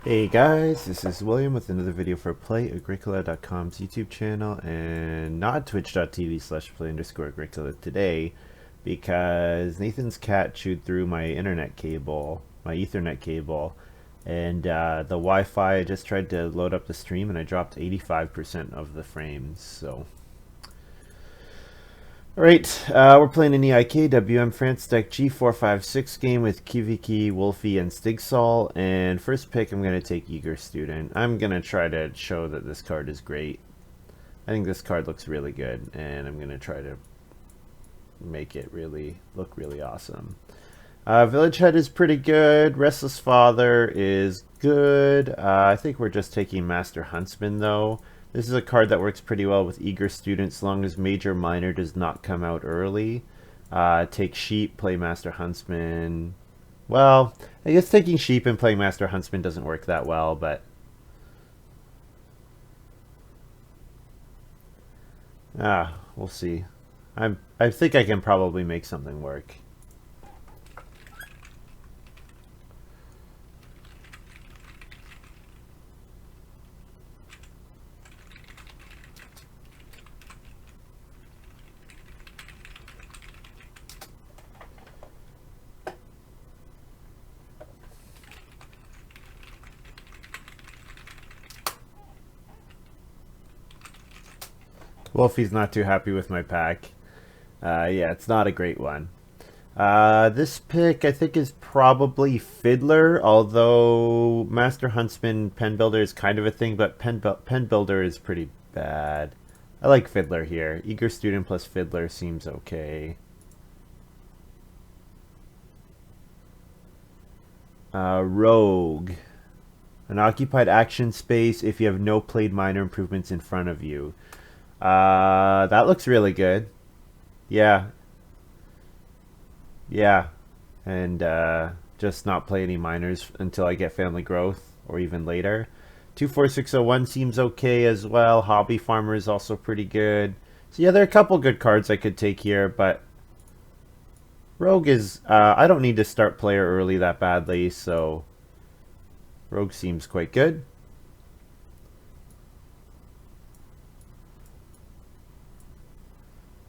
Hey guys, this is William with another video for Play-agricola.com's YouTube channel and not twitch.tv/play_agricola today because Nathan's cat chewed through my internet cable, my Ethernet cable, and the Wi-Fi. I just tried to load up the stream and I dropped 85% of the frames, so... Alright, we're playing an EIK WM France deck G456 game with Kiviki, Wolfie, and Stigsal. And first pick, I'm going to take Eager Student. I'm going to try to show that this card is great. I think this card looks really good, and I'm going to try to make it look really awesome. Village Head is pretty good. Restless Father is good. I think we're just taking Master Huntsman, though. This is a card that works pretty well with Eager Students, as long as Major Minor does not come out early. Take Sheep, play Master Huntsman. Well, I guess taking Sheep and playing Master Huntsman doesn't work that well, but... we'll see. I think I can probably make something work. Wolfie's not too happy with my pack. Yeah, it's not a great one. This pick, I think, is probably Fiddler, although Master Huntsman Pen Builder is kind of a thing, but Pen Builder is pretty bad. I like Fiddler here. Eager Student plus Fiddler seems okay. Rogue. An occupied action space if you have no played minor improvements in front of you. That looks really good. Yeah. Yeah. And just not play any minors until I get family growth or even later. 24601 seems okay as well. Hobby Farmer is also pretty good. So yeah, there are a couple good cards I could take here, but Rogue is... I don't need to start player early that badly, so Rogue seems quite good.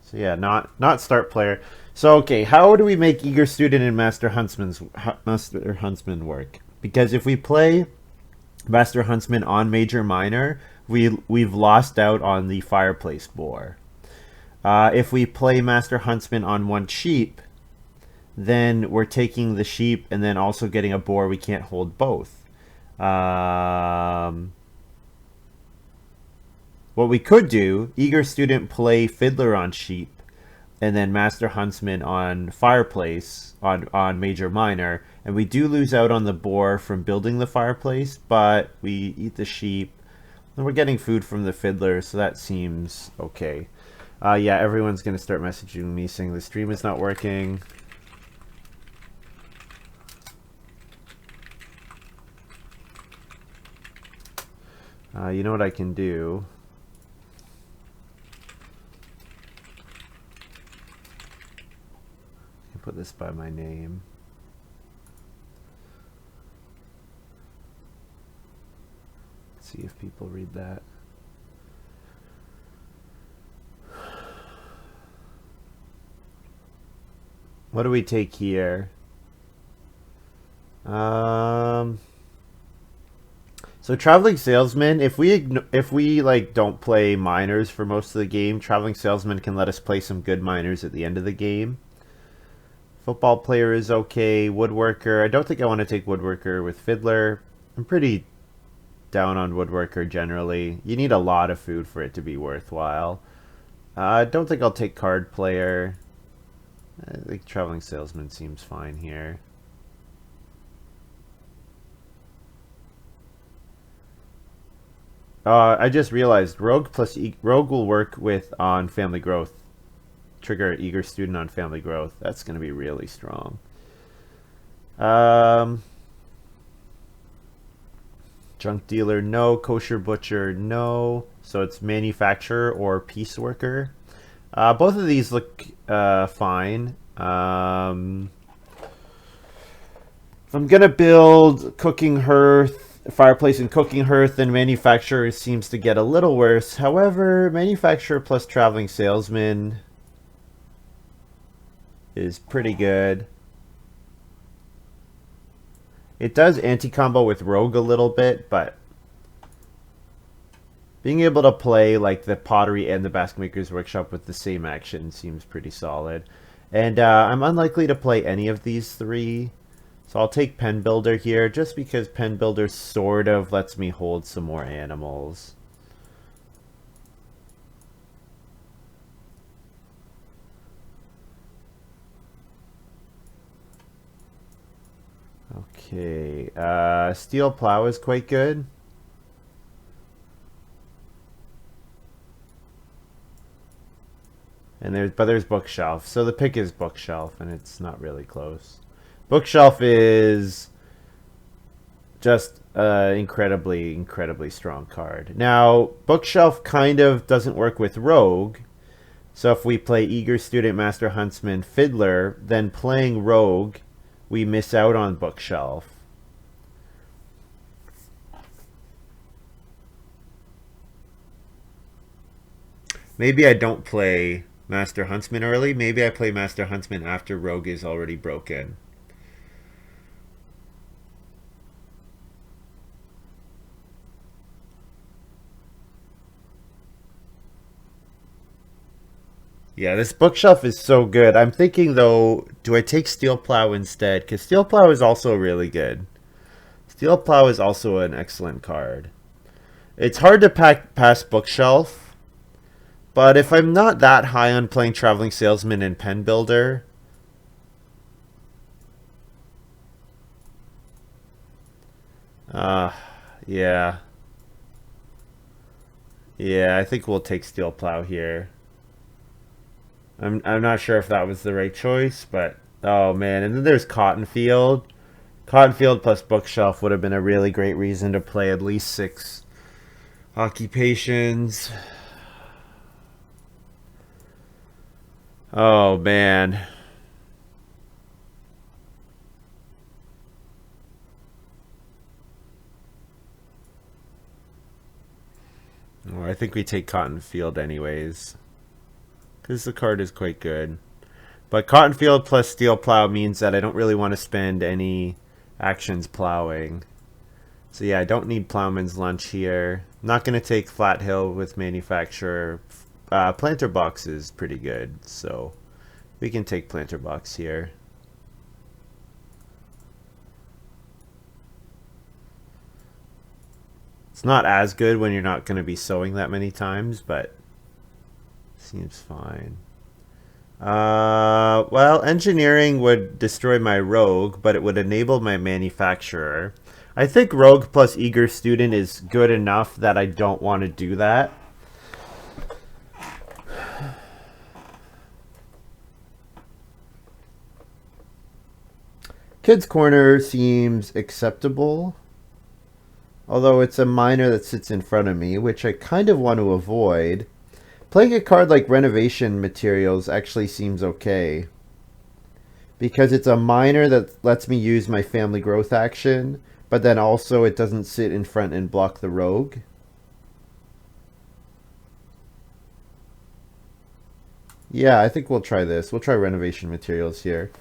So yeah, not start player. So okay, how do we make Eager Student and Master Huntsman work? Because if we play Master Huntsman on Major Minor, we've lost out on the Fireplace Boar. If we play Master Huntsman on one sheep, then we're taking the sheep and then also getting a boar. We can't hold both. What we could do, Eager Student play Fiddler on Sheep, and then Master Huntsman on Fireplace, on Major Minor, and we do lose out on the boar from building the fireplace, but we eat the sheep, and we're getting food from the Fiddler, so that seems okay. Yeah, everyone's going to start messaging me saying the stream is not working. You know what I can do? Put this by my name. Let's see if people read that. What do we take here? So Traveling Salesman, if we like don't play minors for most of the game, Traveling Salesman can let us play some good minors at the end of the game. Football Player is okay. Woodworker, I don't think I want to take Woodworker with Fiddler. I'm pretty down on Woodworker generally. You need a lot of food for it to be worthwhile. I don't think I'll take Card Player. I think Traveling Salesman seems fine here. I just realized Rogue will work with on Family Growth. Trigger Eager Student on Family Growth. That's going to be really strong. Junk Dealer, no. Kosher Butcher, no. So it's Manufacturer or Piece Worker. Both of these look fine. If I'm going to build Cooking Hearth, Fireplace and cooking hearth, and manufacturer seems to get a little worse. However, manufacturer plus traveling salesman is pretty good. It does anti-combo with rogue a little bit, but being able to play like the pottery and the basket maker's workshop with the same action seems pretty solid. And I'm unlikely to play any of these three, so I'll take pen builder here just because pen builder sort of lets me hold some more animals. Okay, steel plow is quite good. And there's bookshelf. So the pick is bookshelf, and it's not really close. Bookshelf is just incredibly strong card. Now, bookshelf kind of doesn't work with rogue. So if we play eager student, master huntsman, fiddler, then playing rogue, we miss out on bookshelf. Maybe I don't play Master Huntsman early. Maybe I play Master Huntsman after rogue is already broken. Yeah, this bookshelf is so good. I'm thinking, though, do I take Steel Plow instead? Because Steel Plow is also really good. Steel Plow is also an excellent card. It's hard to pass bookshelf, but if I'm not that high on playing Traveling Salesman and Pen Builder, yeah. Yeah, I think we'll take Steel Plow here. I'm not sure if that was the right choice, but oh man, and then there's Cottonfield. Cottonfield plus bookshelf would have been a really great reason to play at least 6 occupations. Oh man. Oh, I think we take Cottonfield anyways, because the card is quite good. But Cottonfield plus Steel Plow means that I don't really want to spend any actions plowing. So yeah, I don't need Plowman's Lunch here. I'm not going to take Flat Hill with Manufacturer. Planter Box is pretty good, so we can take Planter Box here. It's not as good when you're not going to be sewing that many times, but seems fine. Well, engineering would destroy my rogue, but it would enable my manufacturer. I think rogue plus eager student is good enough that I don't want to do that. Kids Corner seems acceptable, although it's a minor that sits in front of me, which I kind of want to avoid. Playing a card like Renovation Materials actually seems okay, because it's a minor that lets me use my family growth action, but then also it doesn't sit in front and block the rogue. Yeah, I think we'll try this. We'll try Renovation Materials here.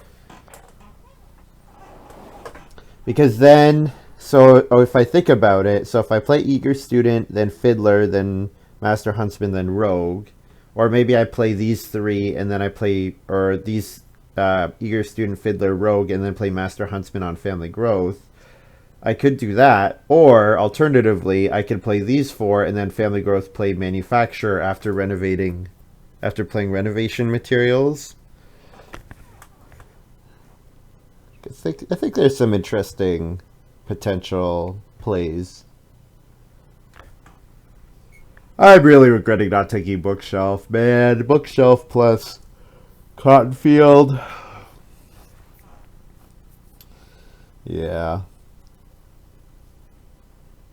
Because then, so if I think about it, so if I play Eager Student, then Fiddler, then Master Huntsman, then Rogue, or maybe I play these 3 and then I play, or these Eager Student, Fiddler, Rogue, and then play Master Huntsman on Family Growth, I could do that. Or alternatively, I could play these 4 and then Family Growth play Manufacturer after playing Renovation Materials. I think there's some interesting potential plays. I'm really regretting not taking Bookshelf, man. Bookshelf plus Cottonfield. Yeah.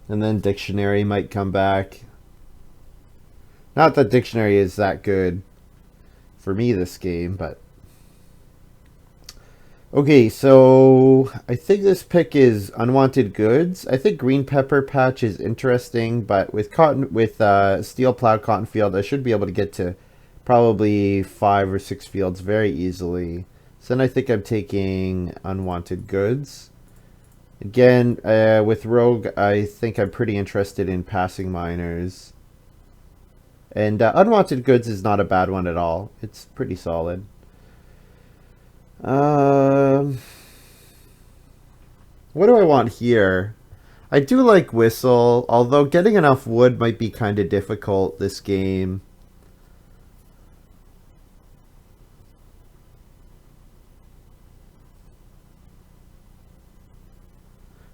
And then Dictionary might come back. Not that Dictionary is that good for me this game, but Okay, so I think this pick is unwanted goods. I think green pepper patch is interesting, but with steel plowed cotton field, I should be able to get to probably 5 or 6 fields very easily. So then I think I'm taking unwanted goods. Again, with rogue, I think I'm pretty interested in passing miners. And unwanted goods is not a bad one at all. It's pretty solid. Um, what do I want here? I do like whistle, although getting enough wood might be kind of difficult this game.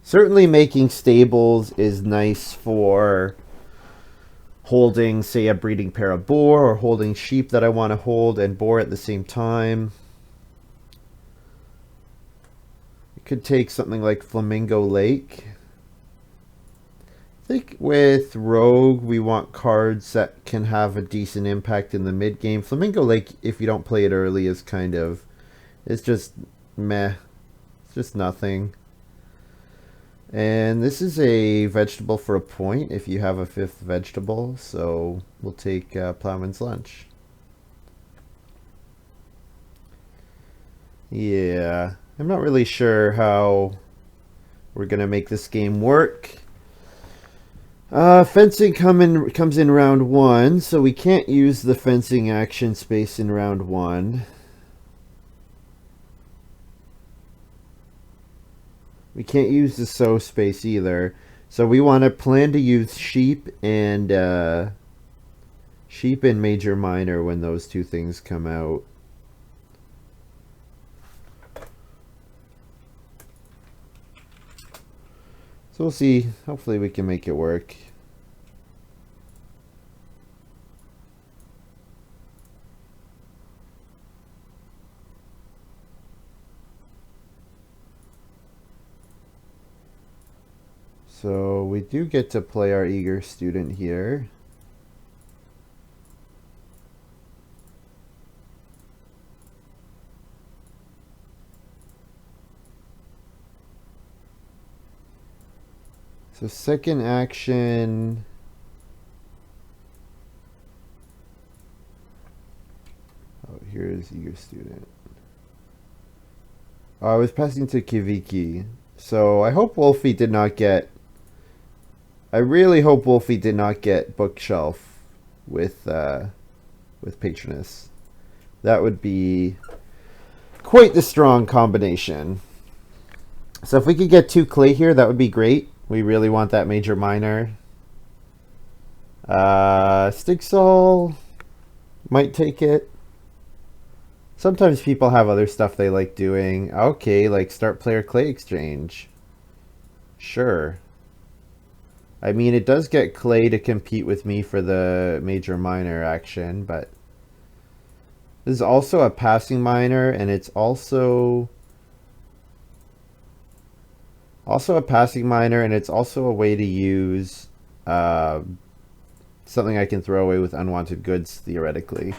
Certainly making stables is nice for holding, say, a breeding pair of boar, or holding sheep that I want to hold and boar at the same time. You could take something like Flamingo Lake. I think with Rogue, we want cards that can have a decent impact in the mid game. Flamingo Lake, if you don't play it early, is kind of, it's just meh. It's just nothing. And this is a vegetable for a point if you have a 5th vegetable, so we'll take Plowman's Lunch. Yeah, I'm not really sure how we're going to make this game work. Fencing comes in round 1, so we can't use the fencing action space in round 1. We can't use the sow space either. So we want to plan to use sheep and major minor when those two things come out. So we'll see. Hopefully we can make it work. So we do get to play our eager student here. So second action. Oh, here's eager student. Oh, I was passing to Kiviki. So I hope Wolfie did not get... I really hope Wolfie did not get bookshelf with Patronus. That would be quite the strong combination. So if we could get 2 clay here, that would be great. We really want that major minor. Stigsal might take it. Sometimes people have other stuff they like doing. Okay, like start player clay exchange. Sure. I mean, it does get clay to compete with me for the major minor action, but this is also a passing minor, and it's also a passing minor, and it's also a way to use something I can throw away with unwanted goods, theoretically.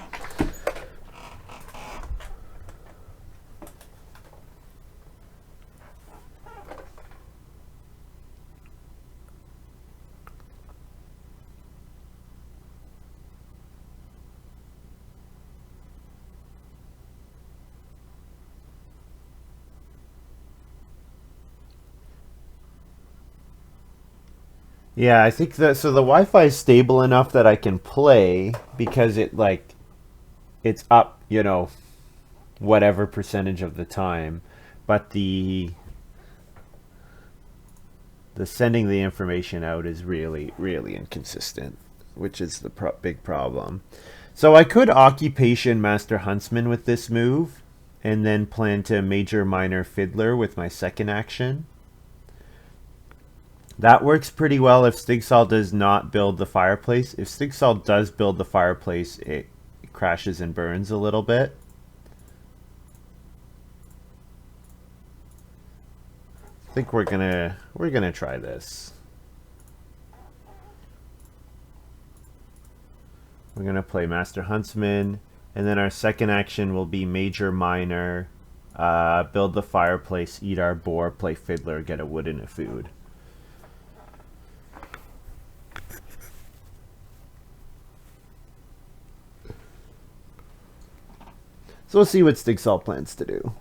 Yeah, I think that so the Wi-Fi is stable enough that I can play because it's up, whatever percentage of the time, but the sending the information out is really really inconsistent, which is the big problem. So I could occupation master Huntsman with this move, and then plan to major minor fiddler with my second action. That works pretty well if Stigsal does not build the fireplace. If Stigsal does build the fireplace, it crashes and burns a little bit. I think we're gonna try this. We're gonna play Master Huntsman, and then our second action will be Major Minor build the fireplace, eat our boar, play fiddler, get a wood and a food. So we'll see what Stigsal plans to do.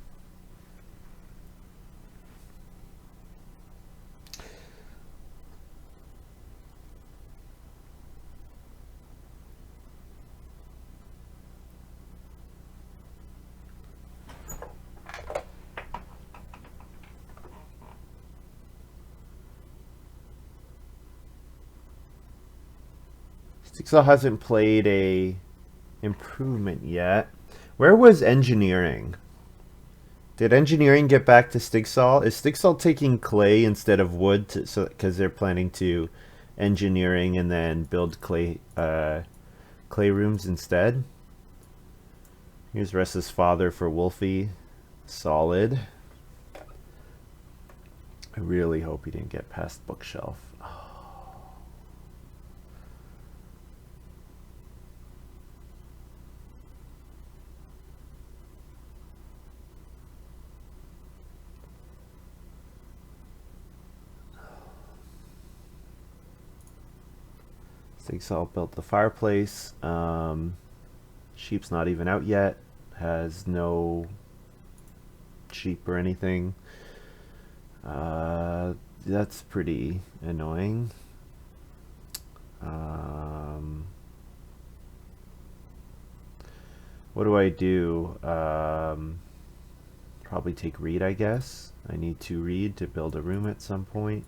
Stigsal hasn't played a improvement yet. Where was engineering? Did engineering get back to Stigsal? Is Stigsal taking clay instead of wood because they're planning to engineering and then build clay rooms instead? Here's Ressa's father for Wolfie. Solid. I really hope he didn't get past bookshelf. Stigsal built the fireplace. Sheep's not even out yet. Has no sheep or anything. That's pretty annoying. What do I do? Probably take reed, I guess. I need to reed to build a room at some point.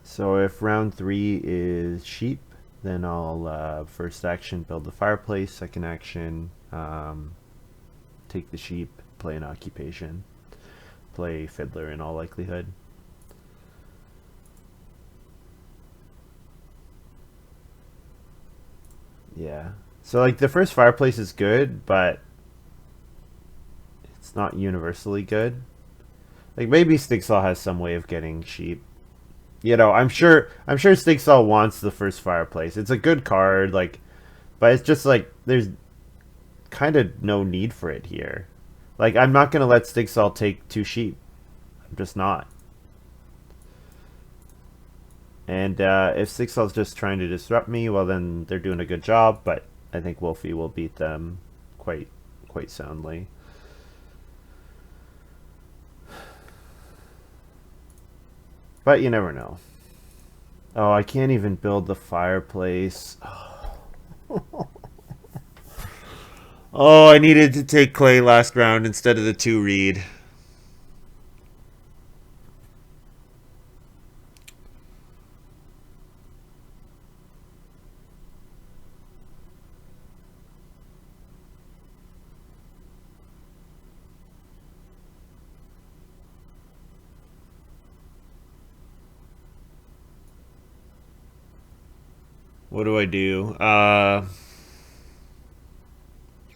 So if round 3 is sheep, then I'll first action build the fireplace, second action take the sheep, play an occupation, play fiddler in all likelihood. Yeah. So like the first fireplace is good, but it's not universally good. Like maybe Stigsal has some way of getting sheep. You know, I'm sure Stigsal wants the first fireplace. It's a good card, like, but it's just like there's kind of no need for it here. Like I'm not gonna let Stigsal take 2 sheep. I'm just not. And if Stigsal's just trying to disrupt me, well then they're doing a good job, but I think Wolfie will beat them quite soundly. But you never know. Oh, I can't even build the fireplace. Oh, I needed to take clay last round instead of the 2 reed. What do I do?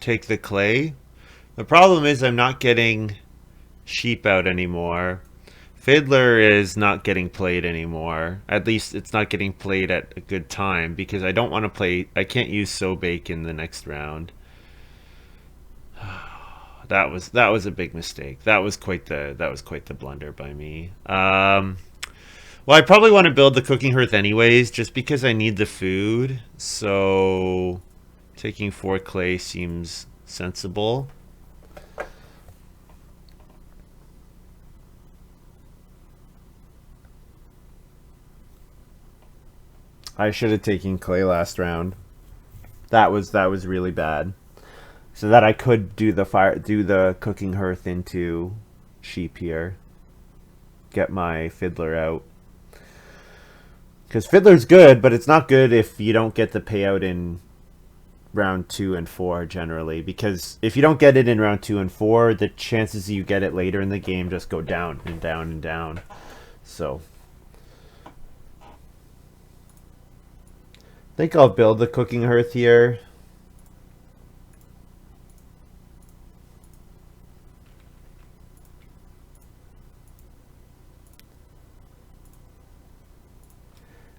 Take the clay. The problem is I'm not getting sheep out anymore. Fiddler is not getting played anymore. At least it's not getting played at a good time because I don't want to play. I can't use Sobake in the next round. That was a big mistake. That was quite the blunder by me. Well, I probably want to build the cooking hearth anyways, just because I need the food. So taking 4 clay seems sensible. I should have taken clay last round. That was really bad. So that I could do the cooking hearth into sheep here. Get my fiddler out. Because fiddler's good, but it's not good if you don't get the payout in round 2 and 4 generally. Because if you don't get it in round 2 and 4, the chances you get it later in the game just go down and down and down. So I think I'll build the cooking hearth here.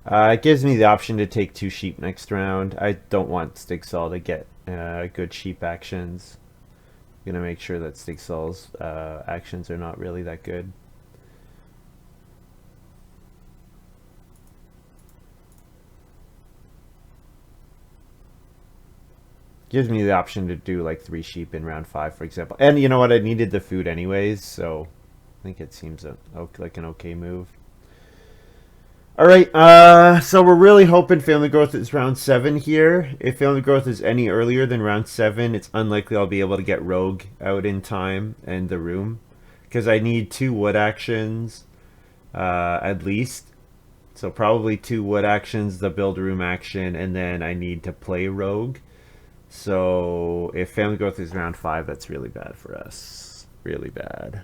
It gives me the option to take 2 sheep next round. I don't want Stigsal to get good sheep actions. I'm going to make sure that Stigsal's actions are not really that good. Gives me the option to do like 3 sheep in round 5, for example. And you know what? I needed the food anyways, so I think it seems like an okay move. All right, so we're really hoping family growth is round 7 here. If family growth is any earlier than round 7, it's unlikely I'll be able to get rogue out in time and the room, because I need 2 wood actions at least. So probably 2 wood actions, the build room action, and then I need to play rogue. So if family growth is round 5, that's really bad for us. Really bad.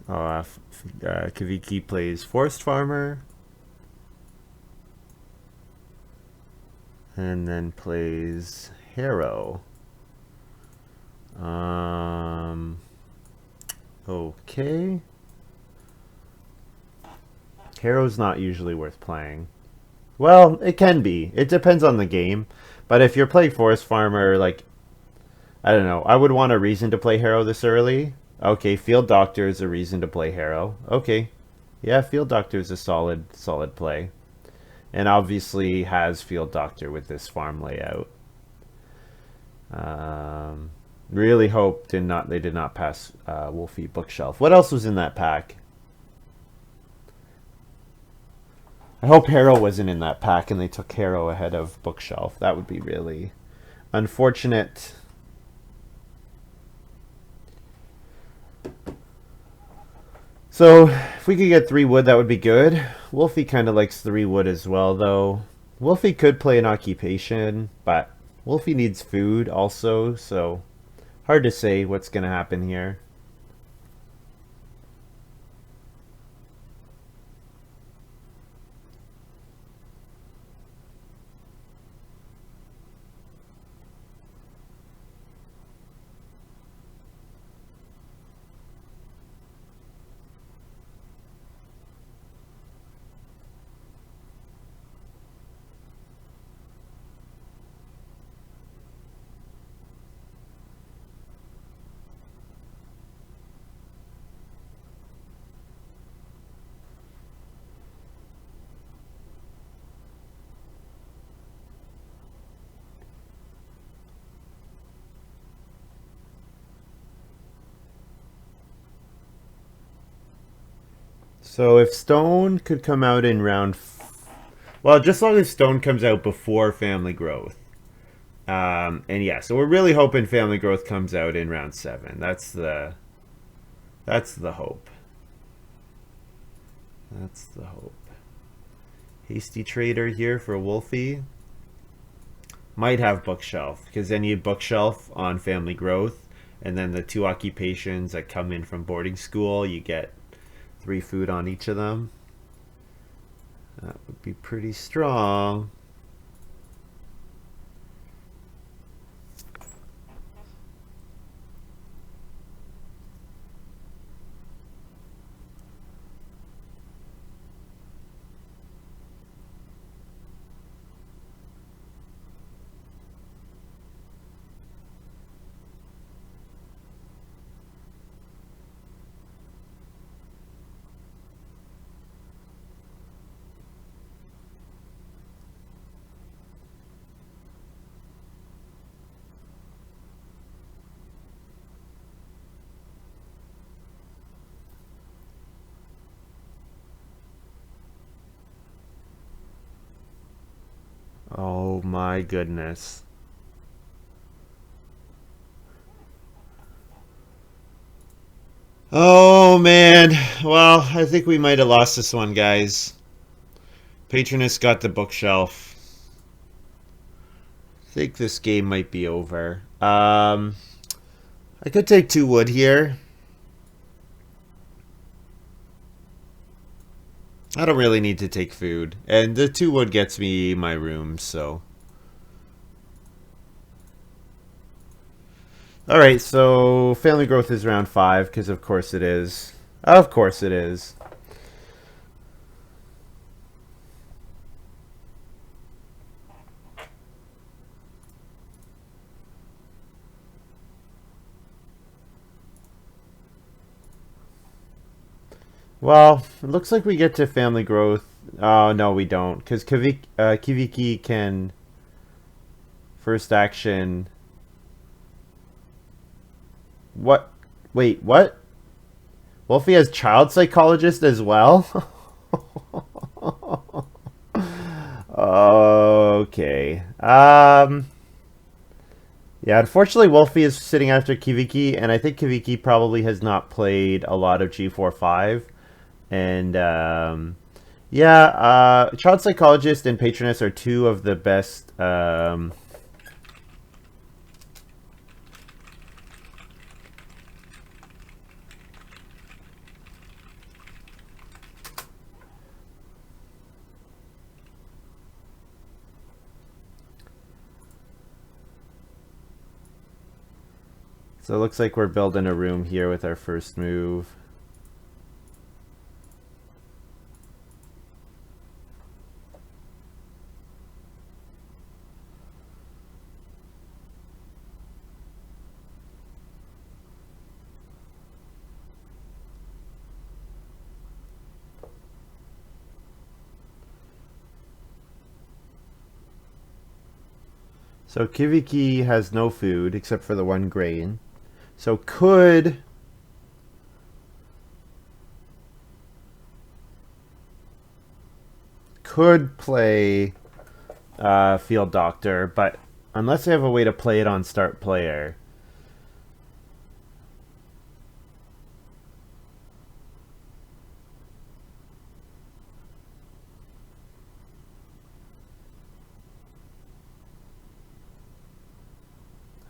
Kiviki plays Forest Farmer. And then plays Harrow. Okay. Harrow's not usually worth playing. Well, it can be. It depends on the game. But if you're playing Forest Farmer, like, I don't know, I would want a reason to play Harrow this early. Okay, Field Doctor is a reason to play Harrow. Okay. Yeah, Field Doctor is a solid play. And obviously has Field Doctor with this farm layout. Really hope they did not pass Wolfie Bookshelf. What else was in that pack? I hope Harrow wasn't in that pack and they took Harrow ahead of Bookshelf. That would be really unfortunate. So if we could get 3 wood, that would be good. Wolfie kind of likes 3 wood as well, though. Wolfie could play an occupation, but Wolfie needs food also, so hard to say what's going to happen here. So if Stone could come out in round... Well, just as long as Stone comes out before Family Growth. And yeah, so we're really hoping Family Growth comes out in round 7. That's the hope. That's the hope. Hasty Trader here for Wolfie. Might have Bookshelf, because then you Bookshelf on Family Growth, and then the 2 occupations that come in from boarding school, you get 3 food on each of them. That would be pretty strong. Oh my goodness. Oh man. Well, I think we might have lost this one, guys. Patronus got the Bookshelf. I think this game might be over. I could take 2 wood here. I don't really need to take food. And the 2 wood gets me my room, so... Alright, so Family Growth is round 5, because of course it is. Of course it is. Well, it looks like we get to family growth. Oh, no, we don't. Because Kiviki can first action. What? Wait, what? Wolfie has child psychologist as well? Okay. Yeah, unfortunately, Wolfie is sitting after Kiviki, and I think Kiviki probably has not played a lot of G45. And yeah, Child Psychologist and Patroness are two of the best. So it looks like we're building a room here with our first move. So Kiviki has no food except for the one grain. So could play Field Doctor, but unless I have a way to play it on start player.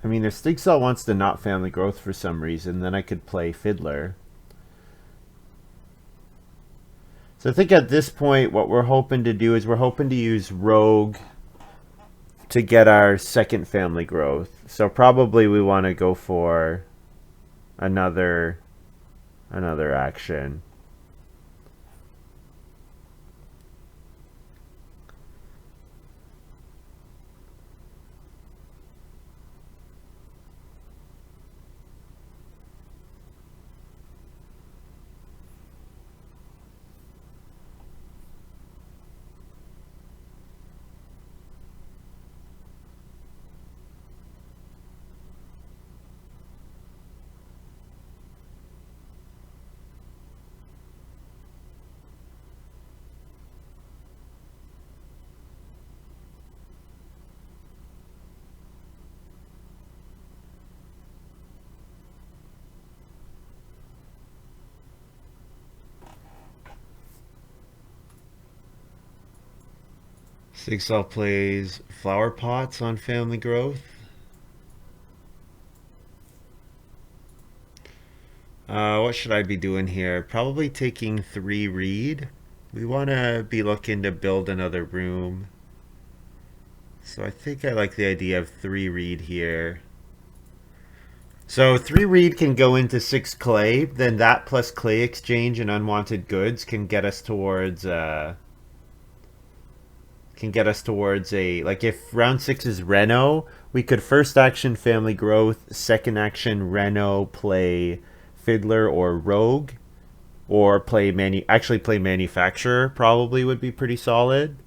I mean, if Stigsal wants to not family growth for some reason, then I could play Fiddler. So I think at this point, what we're hoping to do is we're hoping to use Rogue to get our second family growth. So probably we want to go for another action. Stigsal plays flower pots on family growth. What should I be doing here? Probably taking 3 reed. We want to be looking to build another room. So I think I like the idea of 3 reed here. So 3 reed can go into 6 clay. Then that plus clay exchange and unwanted goods can get us towards a, like, if round 6 is Reno, we could first action family growth, second action Reno, play Fiddler or Rogue, or actually play Manufacturer probably would be pretty solid.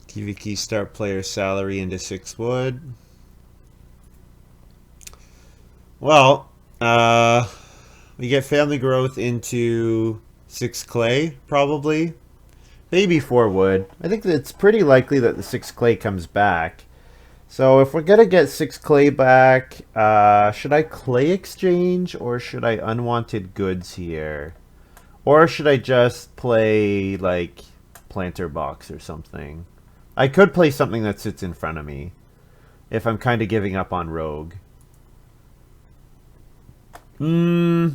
Kiviki start player salary into 6 wood. Well, we get family growth into 6 clay, probably. Maybe 4 wood. I think that it's pretty likely that the 6 clay comes back. So if we're going to get 6 clay back, should I clay exchange or should I unwanted goods here? Or should I just play, like, planter box or something? I could play something that sits in front of me if I'm kind of giving up on Rogue. Hmm.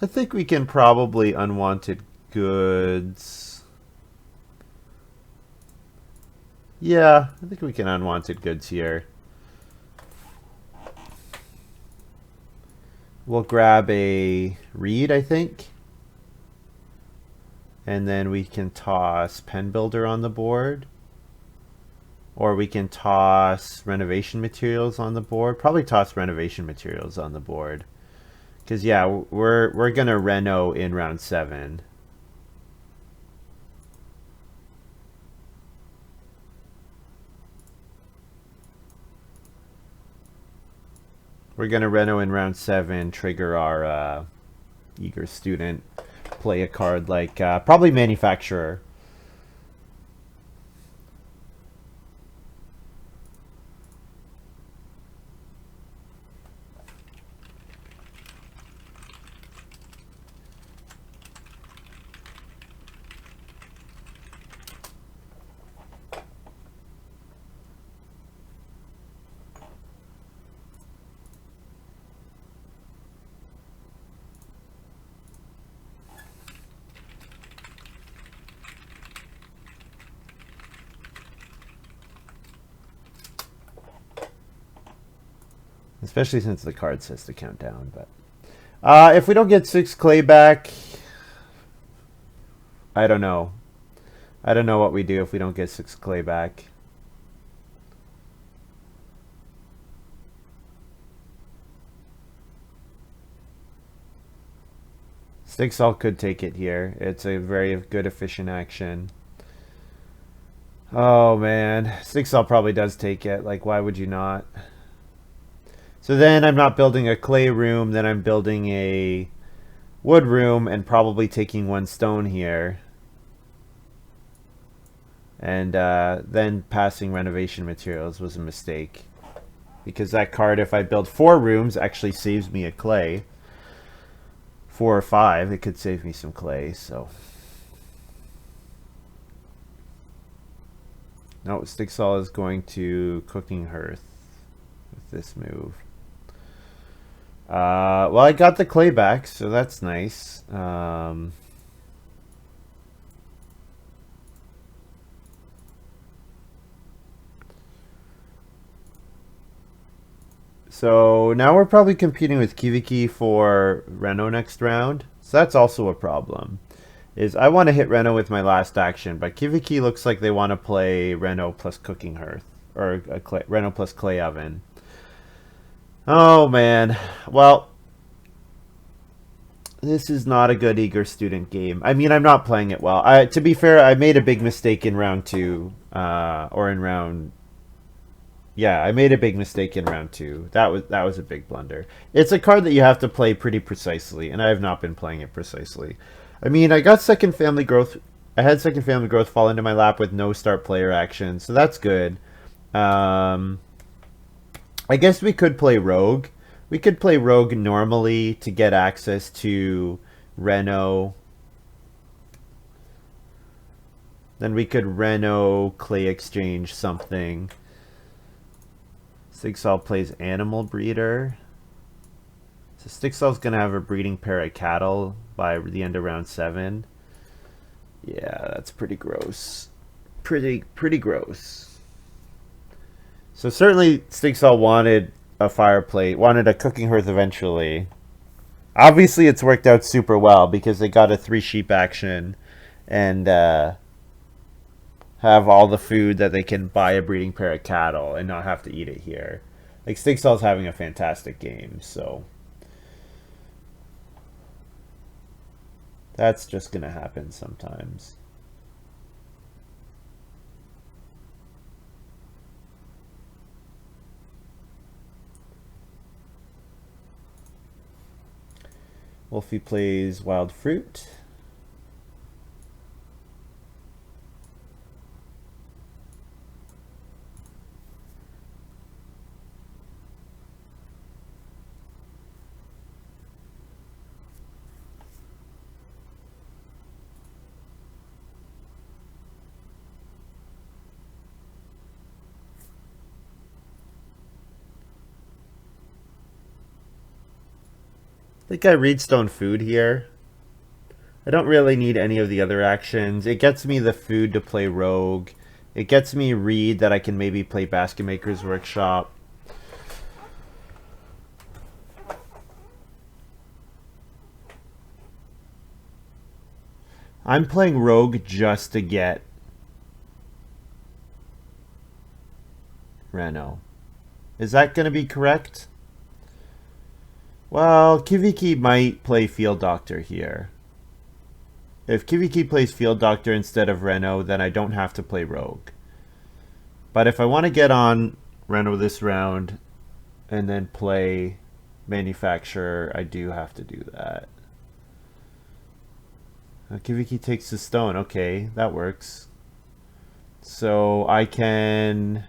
I think we can probably unwanted goods. Yeah, I think we can unwanted goods here. We'll grab a reed, I think. And then we can toss pen builder on the board. Or we can toss renovation materials on the board. Probably toss renovation materials on the board. Because yeah, we're gonna reno in round 7. We're gonna reno in round 7. Trigger our eager student. Play a card like probably manufacturer. Especially since the card says to count down. But if we don't get 6 clay back, I don't know. I don't know what we do if we don't get 6 clay back. Stigsal could take it here. It's a very good efficient action. Oh man, Stigsal probably does take it. Like, why would you not? So then I'm not building a clay room, then I'm building a wood room and probably taking 1 stone here. And then passing renovation materials was a mistake. Because that card, if I build 4 rooms, actually saves me a clay. 4 or 5, it could save me some clay, so. No, Stigsal is going to Cooking Hearth with this move. Well, I got the clay back, so that's nice. So now we're probably competing with Kiviki for Reno next round. So that's also a problem. Is I want to hit Reno with my last action, but Kiviki looks like they want to play Reno plus Cooking Hearth. Or Reno plus Clay Oven. Oh man. Well, this is not a good eager student game. I mean, I'm not playing it well. To be fair, I made a big mistake in round 2, or in round. Yeah, I made a big mistake in round 2. That was a big blunder. It's a card that you have to play pretty precisely, and I have not been playing it precisely. I mean, I got second family growth. I had second family growth fall into my lap with no start player action, so that's good. Um, I guess we could play Rogue. We could play Rogue normally to get access to Reno. Then we could Reno Clay Exchange something. Stigsal plays Animal Breeder. So Stigsal's going to have a breeding pair of cattle by the end of round 7. Yeah, that's pretty gross. Pretty gross. So certainly Stigsal wanted a fireplace, wanted a cooking hearth eventually. Obviously it's worked out super well because they got a 3 sheep action and have all the food that they can buy a breeding pair of cattle and not have to eat it here. Like Stigsal's having a fantastic game, so that's just gonna happen sometimes. Wolfie plays Wild Fruit. I think I read stone food here. I don't really need any of the other actions. It gets me the food to play rogue. It gets me read that I can maybe play Basket Maker's Workshop. I'm playing rogue just to get Reno. Is that going to be correct? Well, Kiviki might play Field Doctor here. If Kiviki plays Field Doctor instead of Reno, then I don't have to play Rogue. But if I want to get on Reno this round and then play Manufacturer, I do have to do that. Kiviki takes the stone. Okay, that works. So I can...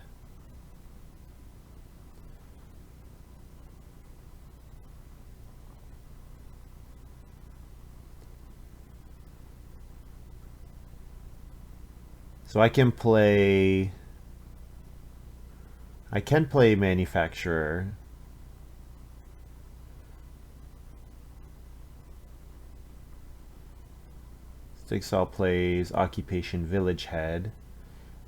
So I can play Manufacturer. Stigsal plays Occupation Village Head.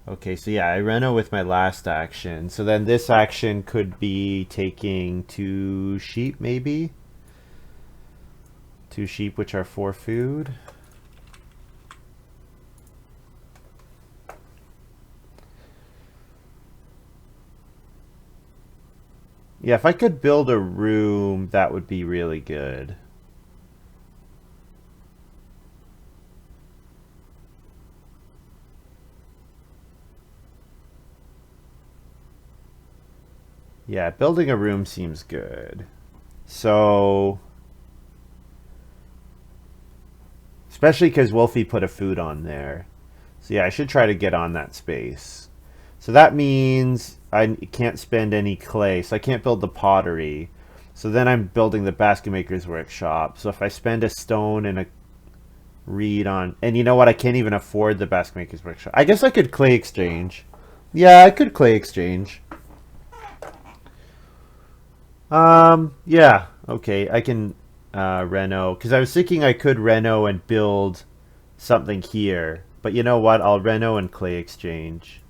Okay, so yeah, I Reno with my last action. So then this action could be taking 2 sheep, maybe? 2 sheep, which are 4 food. Yeah, if I could build a room, that would be really good. Yeah, building a room seems good. So, especially because Wolfie put a food on there. So yeah, I should try to get on that space. So that means I can't spend any clay, so I can't build the pottery. So then I'm building the Basket Maker's Workshop. So if I spend a stone and a reed on... And you know what? I can't even afford the Basket Maker's Workshop. I guess I could clay exchange. Yeah, I could clay exchange. Yeah. Okay, I can Reno. Because I was thinking I could Reno and build something here. But you know what? I'll Reno and clay exchange.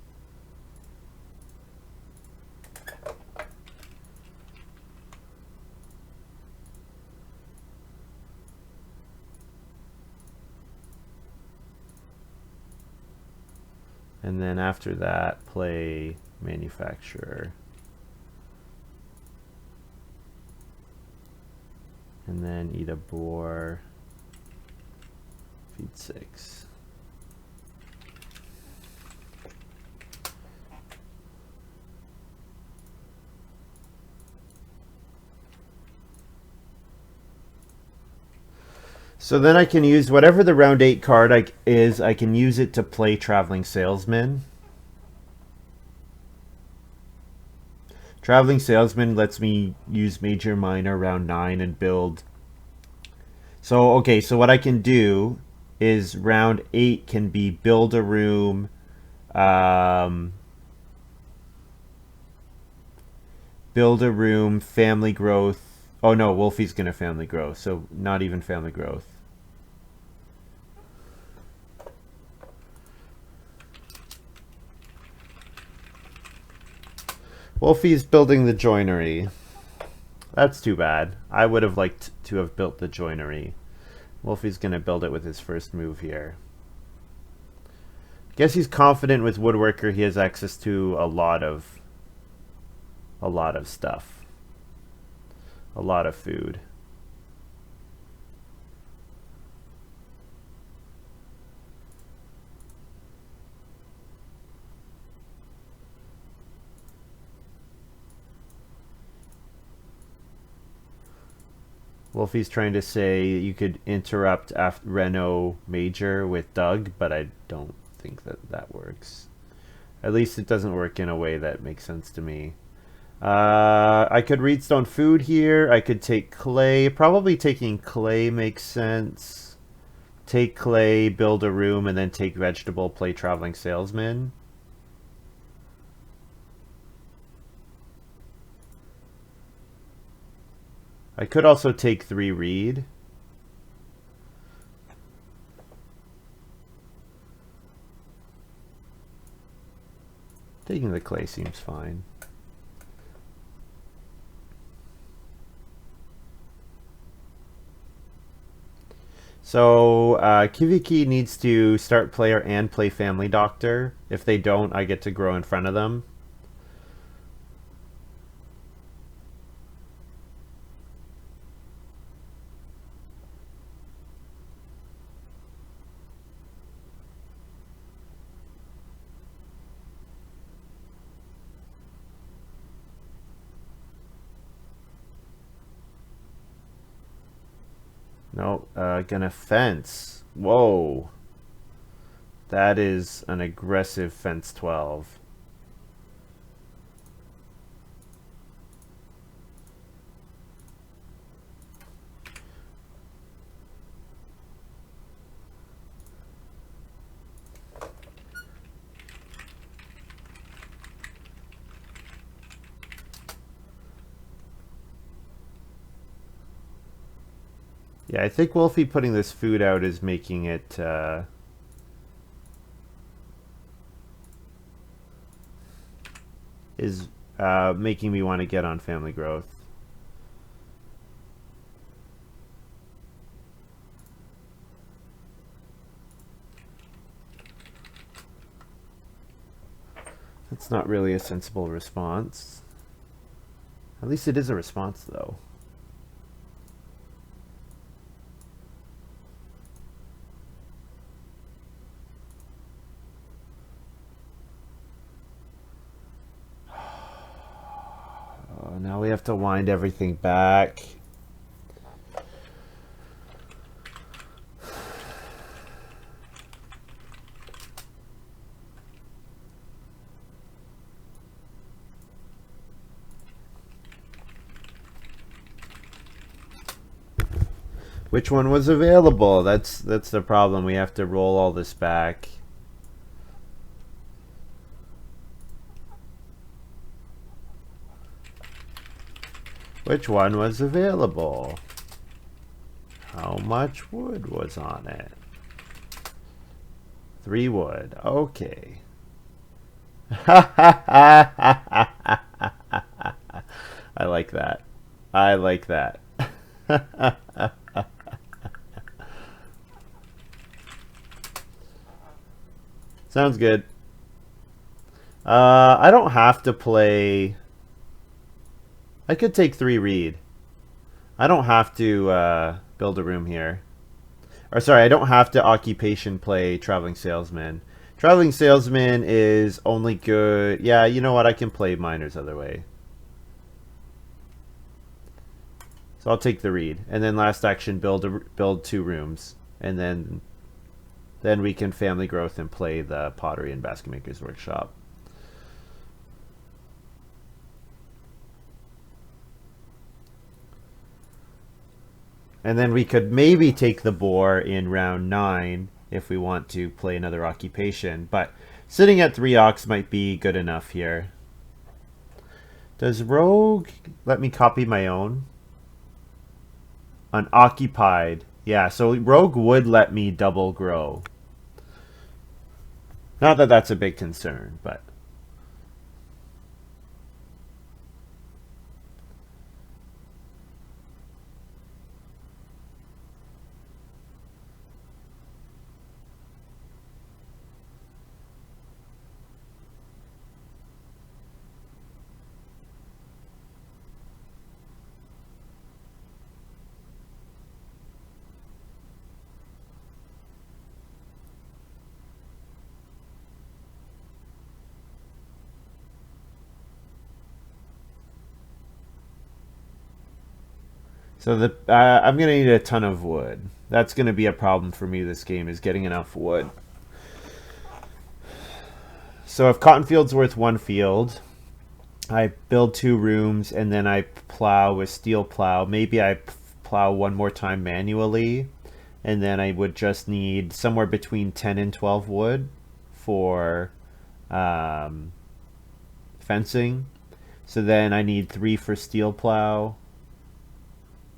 And then after that, play Manufacturer. And then eat a boar. Feed 6. So then I can use whatever the round 8 card is, I can use it to play Traveling Salesman. Traveling Salesman lets me use Major Minor round 9 and build. So, okay, so what I can do is round 8 can be build a room, family growth. Oh no, Wolfie's gonna family growth, so not even family growth. Wolfie's building the joinery. That's too bad. I would have liked to have built the joinery. Wolfie's gonna build it with his first move here. Guess he's confident with Woodworker. He has access to a lot of stuff. A lot of food. Wolfie's trying to say you could interrupt after Reno Major with Doug, but I don't think that works. At least it doesn't work in a way that makes sense to me. I could read stone food here. I could take clay. Probably taking clay makes sense. Take clay, build a room, and then take vegetable, play Traveling Salesman. I could also take 3 reed. Taking the clay seems fine. So Kiviki needs to start player and play family doctor. If they don't, I get to grow in front of them. No, gonna fence. Whoa. That is an aggressive fence 12. Yeah, I think Wolfie putting this food out is making it making me want to get on family growth. That's not really a sensible response. At least it is a response, though. Oh, now we have to wind everything back. Which one was available? That's the problem. We have to roll all this back. Which one was available? How much wood was on it? 3 wood. Okay. I like that. I like that. Sounds good. I don't have to play. I could take 3 reed. I don't have to build a room here. Or sorry, I don't have to occupation play traveling salesman. Traveling salesman is only good. Yeah, you know what? I can play miners other way. So I'll take the reed, and then last action build 2 rooms, and then we can family growth and play the pottery and basket maker's workshop. And then we could maybe take the boar in round 9 if we want to play another occupation, but sitting at 3 ox might be good enough here. Does rogue let me copy my own? Unoccupied. Yeah, so rogue would let me double grow. Not that that's a big concern, but so I'm gonna need a ton of wood. That's gonna be a problem for me this game, is getting enough wood. So if cotton field's worth 1 field, I build 2 rooms and then I plow with steel plow. Maybe I plow 1 more time manually, and then I would just need somewhere between 10 and 12 wood for fencing. So then I need 3 for steel plow.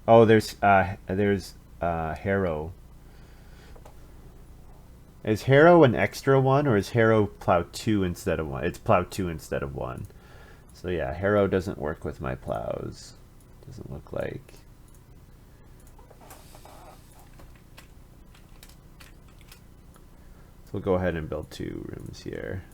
Oh, there's Harrow. Is Harrow an extra one, or is Harrow plow 2 instead of 1? It's plow 2 instead of 1. So yeah, Harrow doesn't work with my plows. Doesn't look like. So we'll go ahead and build 2 rooms here.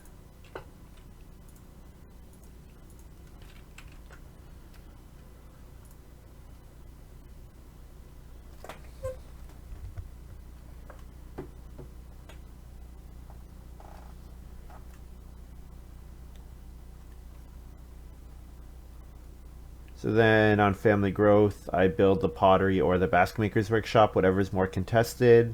So then on family growth, I build the pottery or the basket maker's workshop, whatever is more contested.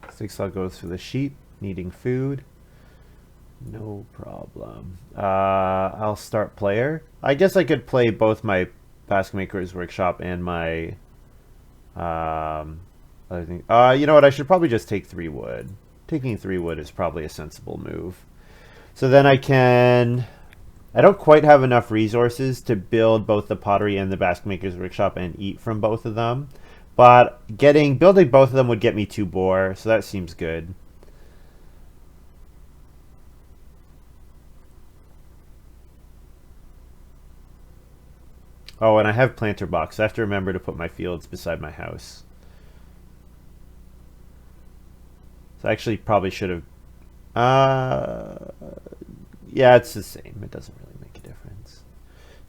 Stigsal goes for the sheep, needing food. No problem. I'll start player. I guess I could play both my basket maker's workshop and my other thing. You know what? I should probably just take 3 wood. Taking 3 wood is probably a sensible move. So then I can. I don't quite have enough resources to build both the pottery and the basket maker's workshop and eat from both of them. But building both of them would get me 2 boar, so that seems good. Oh, and I have planter box. I have to remember to put my fields beside my house. So I actually probably should have. Yeah, it's the same. It doesn't really make a difference.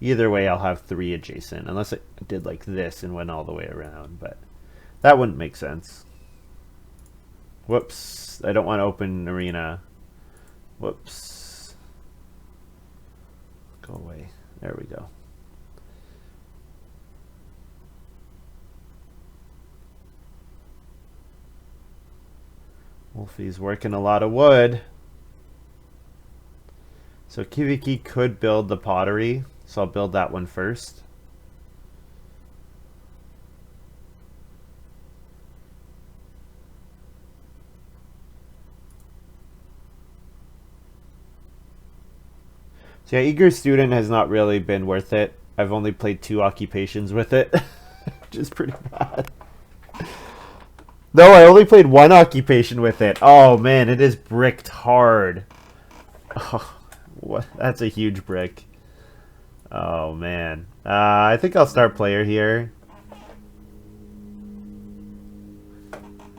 Either way, I'll have 3 adjacent, unless I did like this and went all the way around, but that wouldn't make sense. Whoops. I don't want to open arena. Whoops. Go away. There we go. Wolfie's working a lot of wood. So Kiviki could build the pottery, so I'll build that one first. So yeah, Eager Student has not really been worth it. I've only played 2 occupations with it, which is pretty bad. No, I only played 1 occupation with it. Oh man, it is bricked hard. Oh, what? That's a huge brick. Oh man. I think I'll start player here.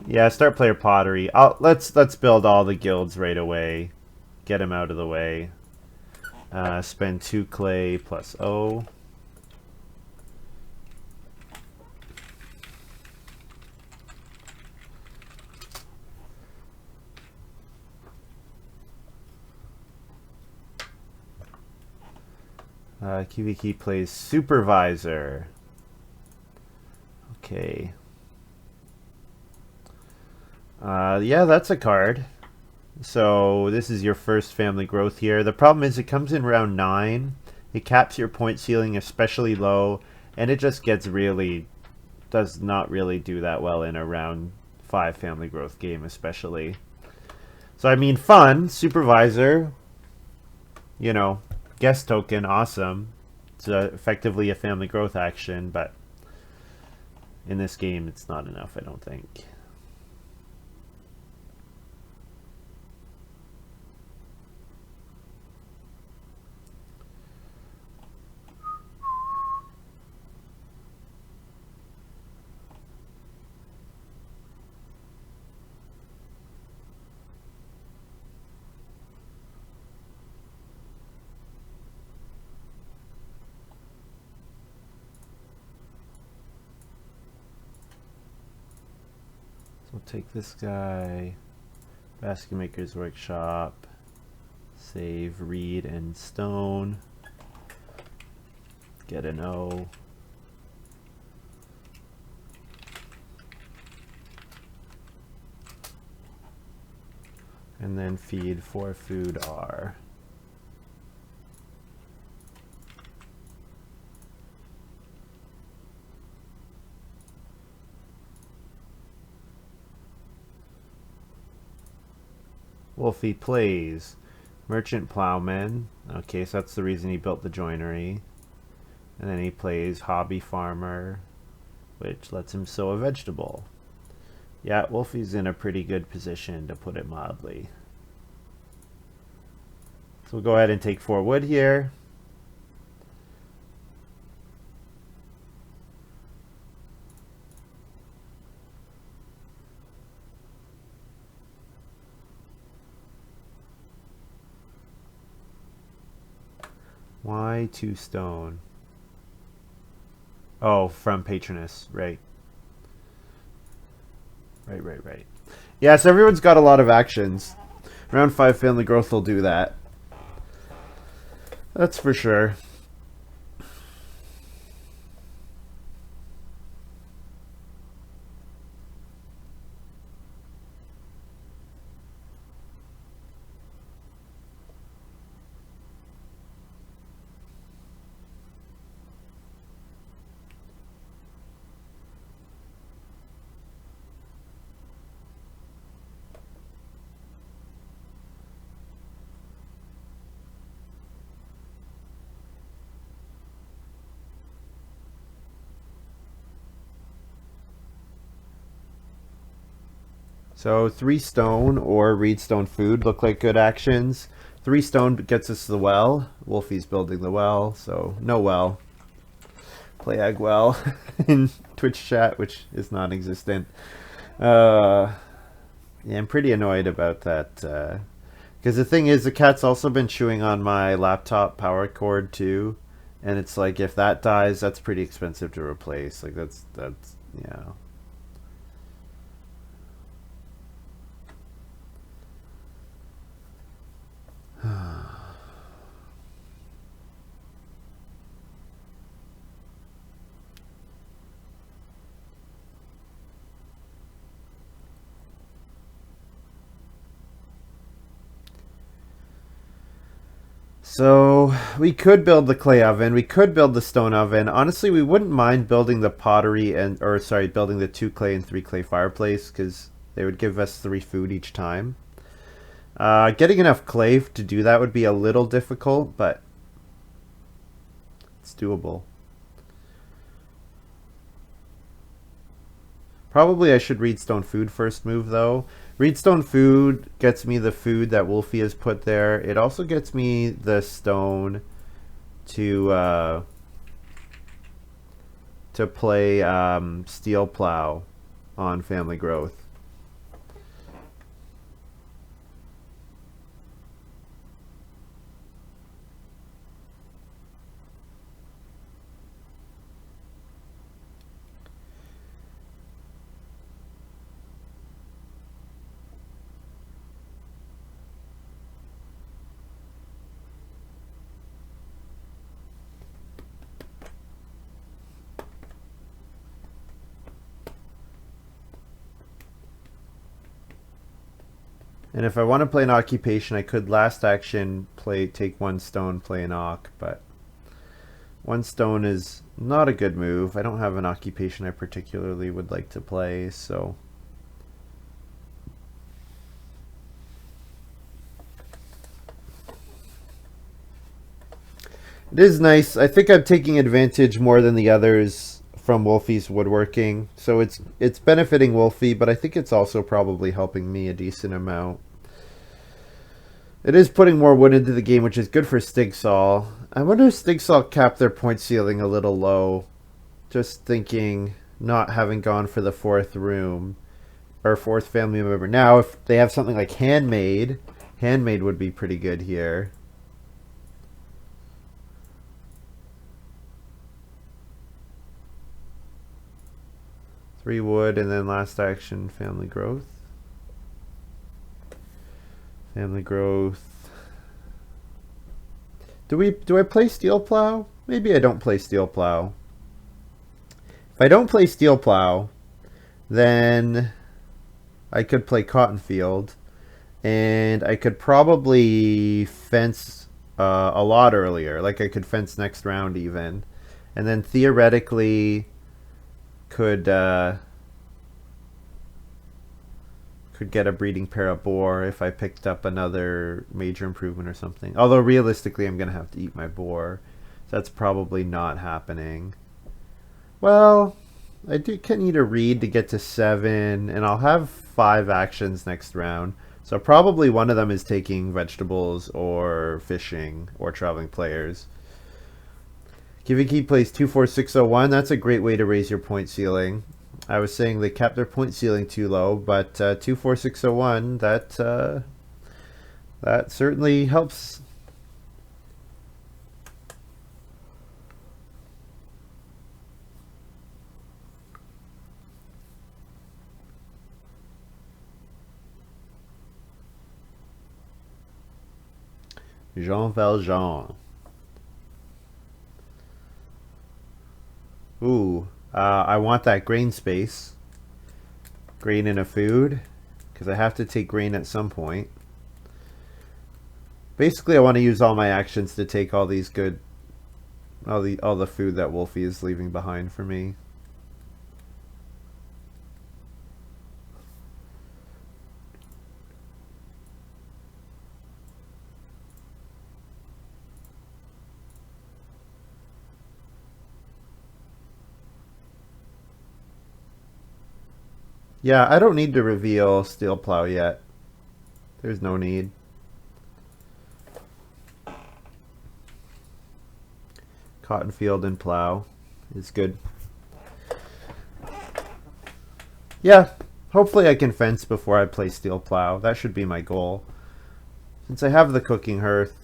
Yeah, start player pottery. Let's build all the guilds right away. Get them out of the way. Spend 2 clay plus O. Kiviki plays supervisor. Okay. Yeah, that's a card. So this is your first family growth here. The problem is it comes in round 9. It caps your point ceiling especially low, and it just does not really do that well in a round 5 family growth game especially. So I mean, fun, supervisor, you know, guest token, awesome. It's effectively a family growth action, but in this game it's not enough, I don't think. So we'll take this guy, Basket Maker's Workshop, Save, read, and stone. Get an O. And then feed for food R. Wolfie plays merchant plowman. Okay, so that's the reason he built the joinery. And then he plays hobby farmer, which lets him sow a vegetable. Yeah, Wolfie's in a pretty good position, to put it mildly. So we'll go ahead and take 4 wood here. Why 2 stone? Oh, from Patronus, right. Right. Yeah, so everyone's got a lot of actions. Round 5 family growth will do that. That's for sure. So 3 stone or reed stone food look like good actions. 3 stone gets us the well. Wolfie's building the well, so no well. Play-ag well in Twitch chat, which is non-existent. Yeah, I'm pretty annoyed about that. Because the thing is, the cat's also been chewing on my laptop power cord too. And it's like, if that dies, that's pretty expensive to replace. Like, that's yeah. So we could build the clay oven, we could build the stone oven. Honestly, we wouldn't mind building the pottery building the 2 clay and 3 clay fireplace, because they would give us 3 food each time. Getting enough clay to do that would be a little difficult, but it's doable. Probably I should read stone food first move though. Reedstone food gets me the food that Wolfie has put there. It also gets me the stone to play steel plow on family growth. And if I want to play an occupation, I could last action take 1 stone, play an ock, but 1 stone is not a good move. I don't have an occupation I particularly would like to play, so it is nice. I think I'm taking advantage more than the others from Wolfie's woodworking, so it's benefiting Wolfie, but I think it's also probably helping me a decent amount. It is putting more wood into the game, which is good for Stigsal. I wonder if Stigsal capped their point ceiling a little low. Just thinking, not having gone for the 4th room, or 4th family member. Now, if they have something like handmade would be pretty good here. Three wood, and then last action, family growth. Family growth. Do I play Steel Plow? Maybe I don't play Steel Plow. If I don't play Steel Plow, then I could play Cotton Field, and I could probably fence a lot earlier. Like I could fence next round even, and then theoretically could get a breeding pair of boar if I picked up another major improvement or something. Although realistically, I'm gonna have to eat my boar, so that's probably not happening. Well, can eat a reed to get to 7, and I'll have 5 actions next round. So probably one of them is taking vegetables or fishing or traveling players. Kiviki plays 24601. That's a great way to raise your point ceiling. I was saying they kept their point ceiling too low, but 24601, that certainly helps. Jean Valjean. Ooh, I want that grain space. Grain in a food, because I have to take grain at some point. Basically, I want to use all my actions to take all these good, all the food that Wolfie is leaving behind for me. Yeah, I don't need to reveal Steel Plow yet. There's no need. Cotton Field and Plow is good. Yeah, hopefully I can fence before I play Steel Plow. That should be my goal. Since I have the cooking hearth,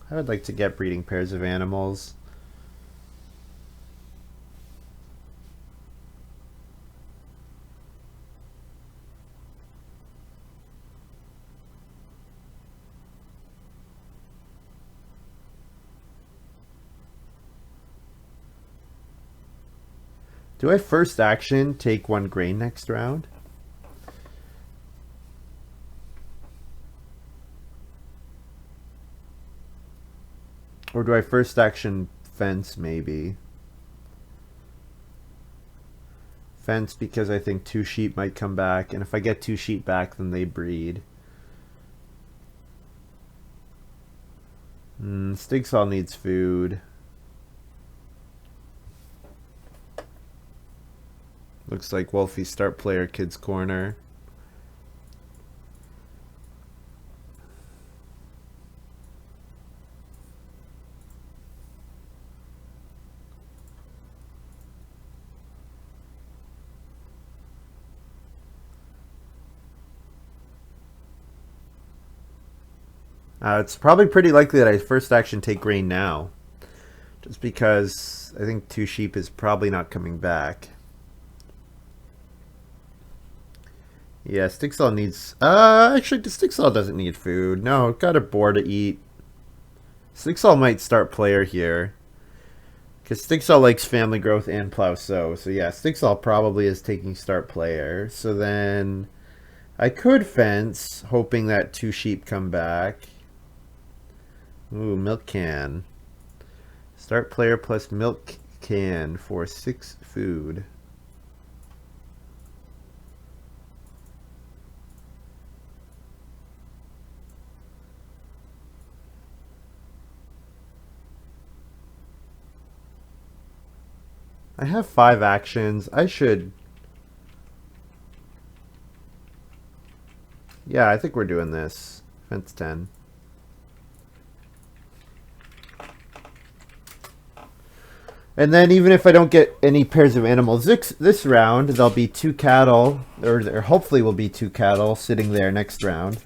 I would like to get breeding pairs of animals. Do I first action take 1 grain next round? Or do I first action fence maybe? Fence because I think 2 sheep might come back, and if I get 2 sheep back then they breed. Stigsal needs food. Looks like Wolfie start player kids corner. It's probably pretty likely that I first action take grain now. Just because I think 2 sheep is probably not coming back. Yeah, Stigsal needs... actually, Stigsal doesn't need food. No, got a boar to eat. Stigsal might start player here. Because Stigsal likes family growth and plow sow. So yeah, Stigsal probably is taking start player. So then I could fence, hoping that 2 sheep come back. Ooh, milk can. Start player plus milk can for 6 food. I have 5 actions. I should... Yeah, I think we're doing this. Fence 10. And then even if I don't get any pairs of animals this round, there'll be 2 cattle, or there hopefully will be 2 cattle sitting there next round.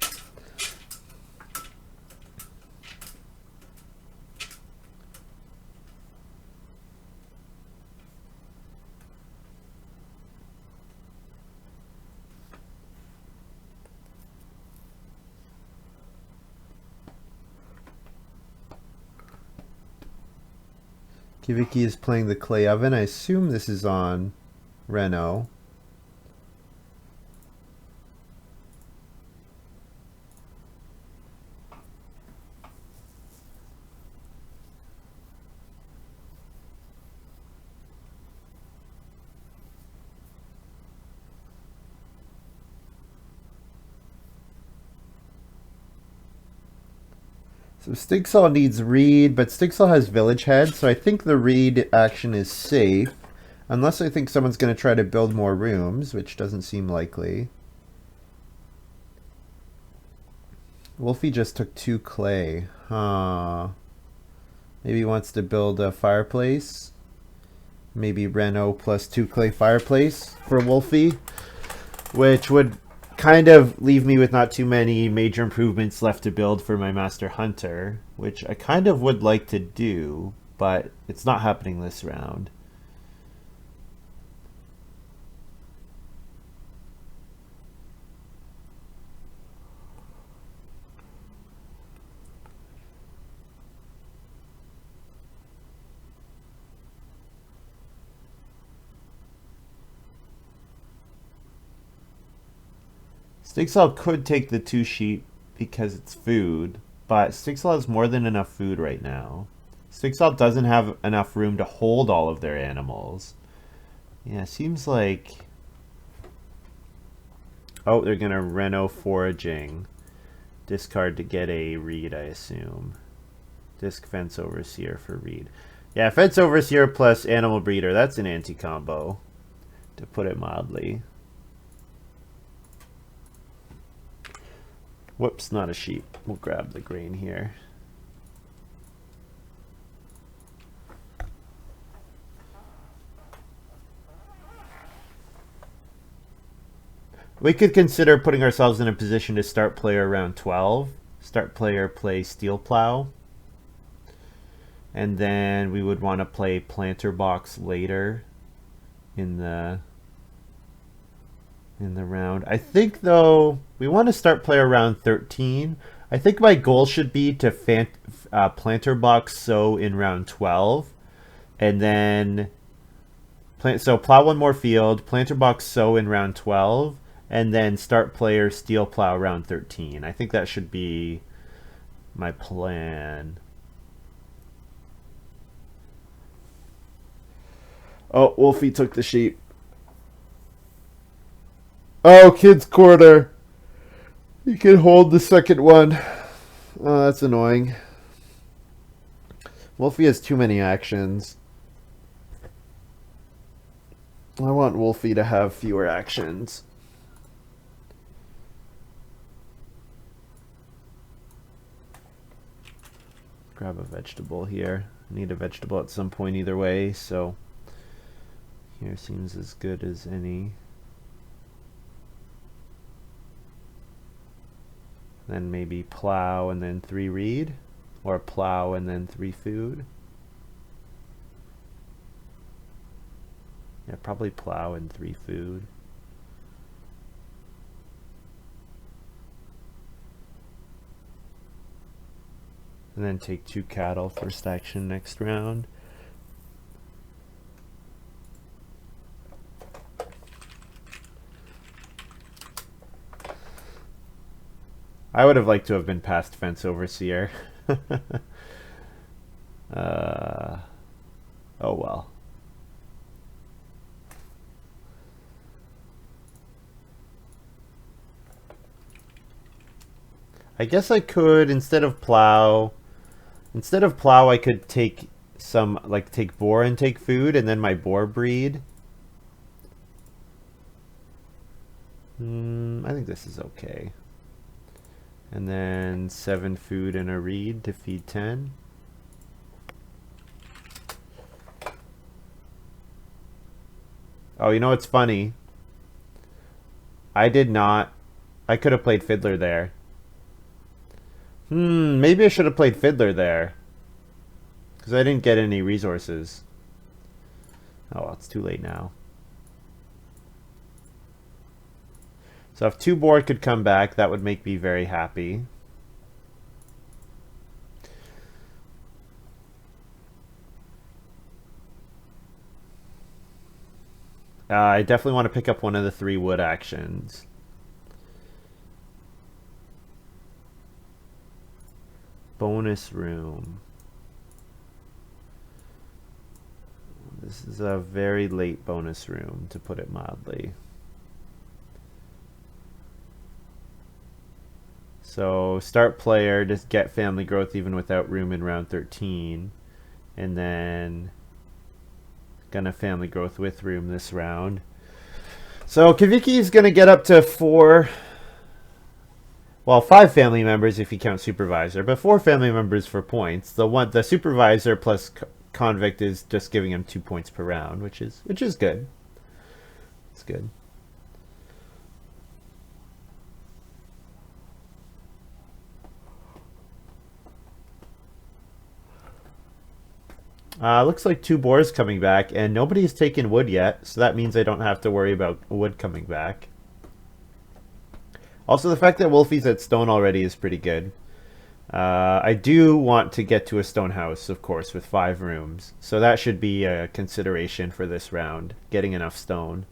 Kiviki is playing the clay oven. I assume this is on Renault. So Stigsal needs reed, but Stigsal has village head, so I think the reed action is safe. Unless I think someone's going to try to build more rooms, which doesn't seem likely. Wolfie just took 2 clay. Huh. Maybe he wants to build a fireplace. Maybe Renault plus 2 clay fireplace for Wolfie, which would kind of leave me with not too many major improvements left to build for my Master Hunter, which I kind of would like to do, but it's not happening this round. Stigsal could take the 2 sheep because it's food, but Stigsal has more than enough food right now. Stigsal doesn't have enough room to hold all of their animals. Yeah, seems like... Oh, they're going to Renault foraging. Discard to get a reed, I assume. Disc fence overseer for reed. Yeah, fence overseer plus animal breeder. That's an anti-combo, to put it mildly. Whoops, not a sheep. We'll grab the grain here. We could consider putting ourselves in a position to start player around 12. Start player play steel plow. And then we would want to play planter box later in the round. I think though we want to start player around 13. I think my goal should be to planter box sow in round 12, and then so plow 1 more field, planter box sow in round 12, and then start player steel plow round 13. I think that should be my plan. Oh, Wolfie took the sheep. Oh, kids quarter. You can hold the second one. Oh, that's annoying. Wolfie has too many actions. I want Wolfie to have fewer actions. Grab a vegetable here. I need a vegetable at some point either way, so here seems as good as any. Then maybe plow and then 3 reed, or plow and then 3 food. Yeah, probably plow and 3 food. And then take 2 cattle first action next round. I would have liked to have been past fence overseer. Oh well. I guess I could, instead of plow, I could take some, like take boar and take food, and then my boar breed. I think this is okay. And then 7 food and a reed to feed 10. Oh, you know what's funny? I could have played Fiddler there. Maybe I should have played Fiddler there, because I didn't get any resources. Oh well, it's too late now. So if 2 boar could come back, that would make me very happy. I definitely want to pick up one of the 3 wood actions. Bonus room. This is a very late bonus room, to put it mildly. So start player, just get family growth even without room in round 13. And then gonna family growth with room this round. So Kiviki is gonna get up to 4, well, 5 family members if you count supervisor, but 4 family members for points. The supervisor plus convict is just giving him 2 points per round, which is good. It's good. Looks like 2 boars coming back, and nobody's taken wood yet, so that means I don't have to worry about wood coming back. Also, the fact that Wolfie's at stone already is pretty good. I do want to get to a stone house, of course, with 5 rooms, so that should be a consideration for this round, getting enough stone.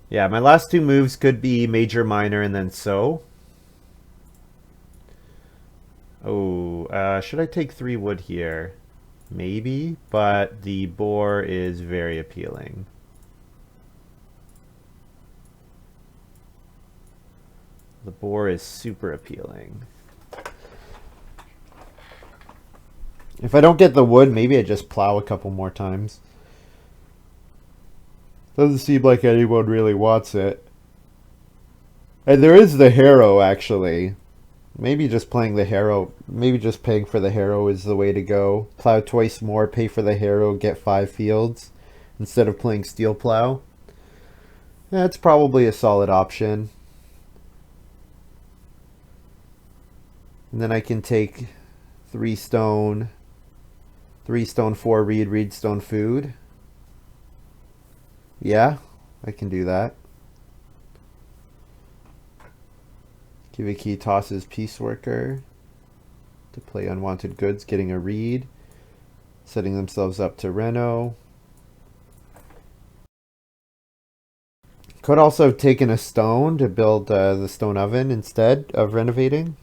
Yeah, my last 2 moves could be major, minor, and then sow. Oh, should I take 3 wood here? Maybe, but the boar is very appealing. The boar is super appealing. If I don't get the wood, maybe I just plow a couple more times. Doesn't seem like anyone really wants it. And there is the harrow, actually. Maybe just playing the harrow, maybe just paying for the harrow is the way to go. Plow twice more, pay for the harrow, get 5 fields instead of playing steel plow. That's probably a solid option. And then I can take 3 stone, 4 reed stone food. Yeah, I can do that. Kiviki tosses Peace Worker to play Unwanted Goods, getting a reed, setting themselves up to reno. Could also have taken a stone to build the stone oven instead of renovating.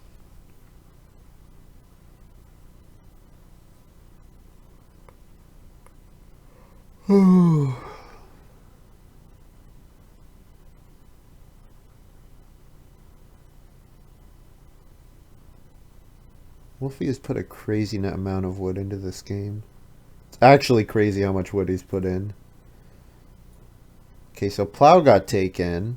Wolfie has put a crazy amount of wood into this game. It's actually crazy how much wood he's put in. Okay, so plow got taken.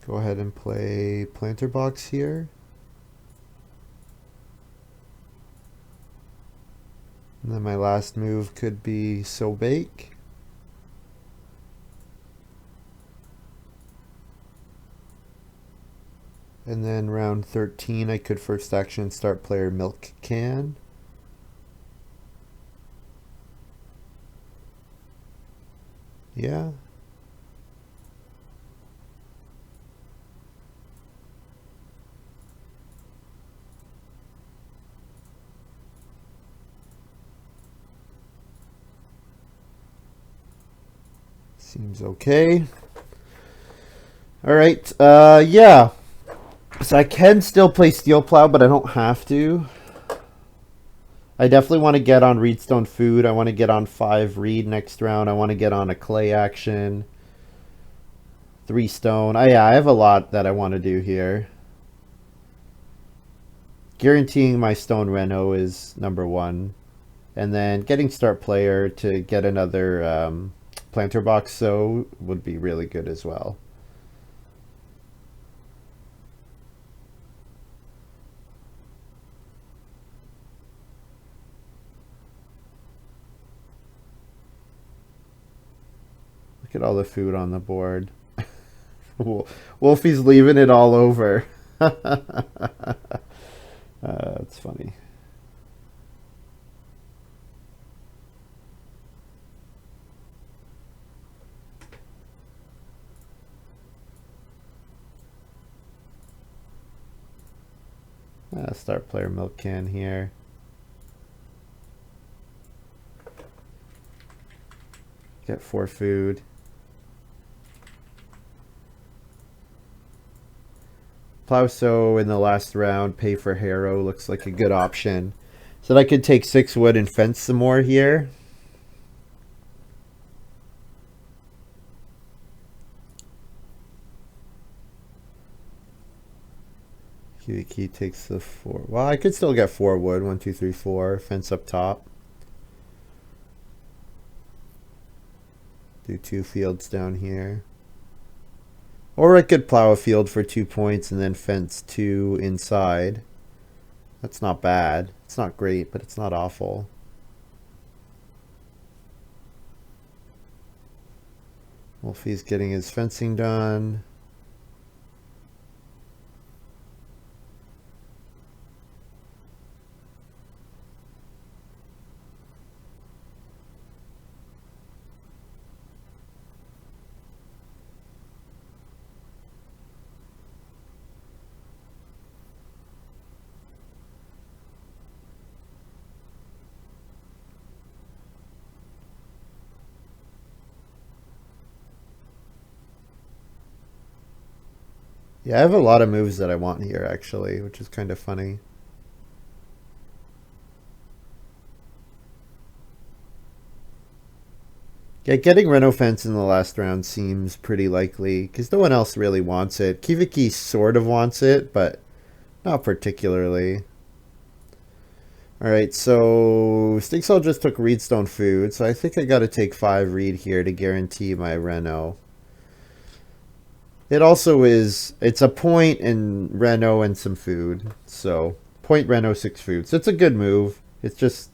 Go ahead and play planter box here. And then my last move could be sow bake. And then round 13 I could first action start player milk can. Yeah. Seems okay. Alright, yeah. So I can still play Steel Plow, but I don't have to. I definitely want to get on Reedstone Food. I want to get on 5 Reed next round. I want to get on a Clay action. 3 Stone. Yeah, I have a lot that I want to do here. Guaranteeing my Stone Reno is number 1. And then getting Start Player to get another Planter box sow would be really good as well. Look at all the food on the board. Wolfie's leaving it all over. That's funny. Start player milk can here. Get 4 food. Plow sow in the last round, pay for harrow looks like a good option. So I could take 6 wood and fence some more here. Kiviki takes the 4. Well, I could still get 4 wood. 1, 2, 3, 4. Fence up top. Do 2 fields down here. Or I could plow a field for 2 points and then fence 2 inside. That's not bad. It's not great, but it's not awful. Wolfie's getting his fencing done. Yeah, I have a lot of moves that I want here, actually, which is kind of funny. Yeah, getting Reno Fence in the last round seems pretty likely, because no one else really wants it. Kiviki sort of wants it, but not particularly. Alright, so Stigsal just took Reedstone food, so I think I gotta take 5 Reed here to guarantee my Reno. It also is, it's a point in Reno and some food. So, point Reno, 6 food. So it's a good move. It's just,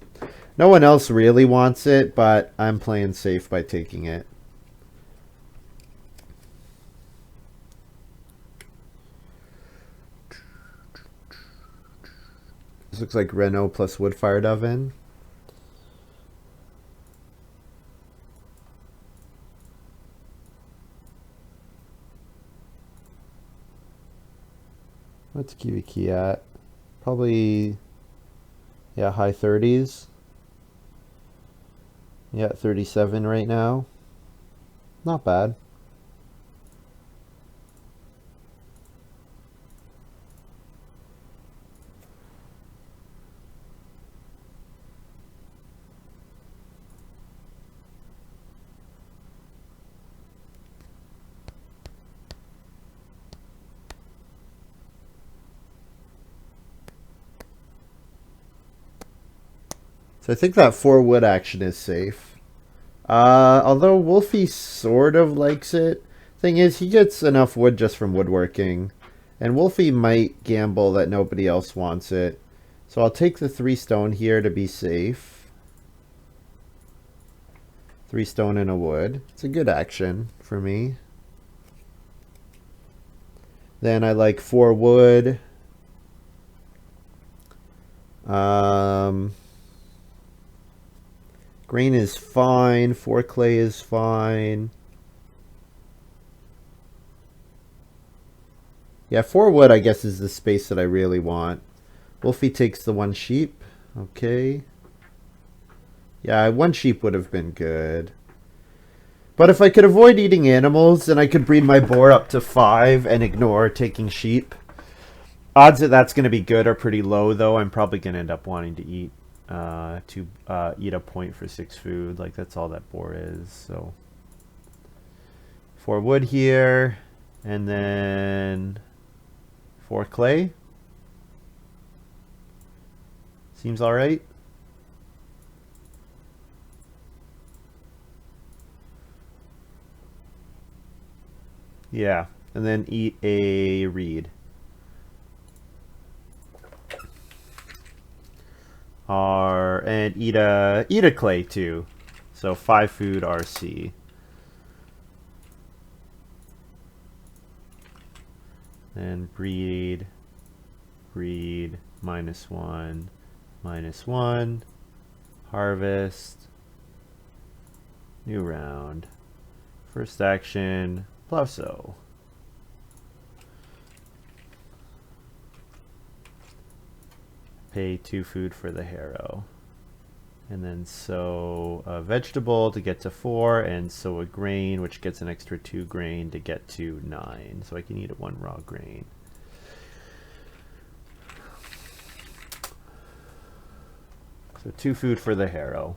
no one else really wants it, but I'm playing safe by taking it. This looks like Reno plus wood-fired oven. What's kiviki at? Probably, yeah, high 30s. Yeah, 37 right now. Not bad. So I think that 4 wood action is safe. Although Wolfie sort of likes it. Thing is, he gets enough wood just from woodworking. And Wolfie might gamble that nobody else wants it. So I'll take the 3 stone here to be safe. 3 stone and a wood. It's a good action for me. Then I like 4 wood. Grain is fine. 4 clay is fine. Yeah, 4 wood, I guess, is the space that I really want. Wolfie takes the 1 sheep. Okay. Yeah, 1 sheep would have been good. But if I could avoid eating animals, then I could breed my boar up to 5 and ignore taking sheep. Odds that that's going to be good are pretty low, though. I'm probably going to end up wanting to eat a point for 6 food. Like, that's all that boar is. So 4 wood here, and then 4 clay. Seems all right. Yeah, and then eat a reed. And eat a clay too. So 5 food RC. Then breed, -1, -1, harvest, new round. First action, Plow-sow. Pay 2 food for the harrow. And then sow a vegetable to get to 4, and sow a grain, which gets an extra 2 grain to get to 9. So I can eat 1 raw grain. So 2 food for the harrow.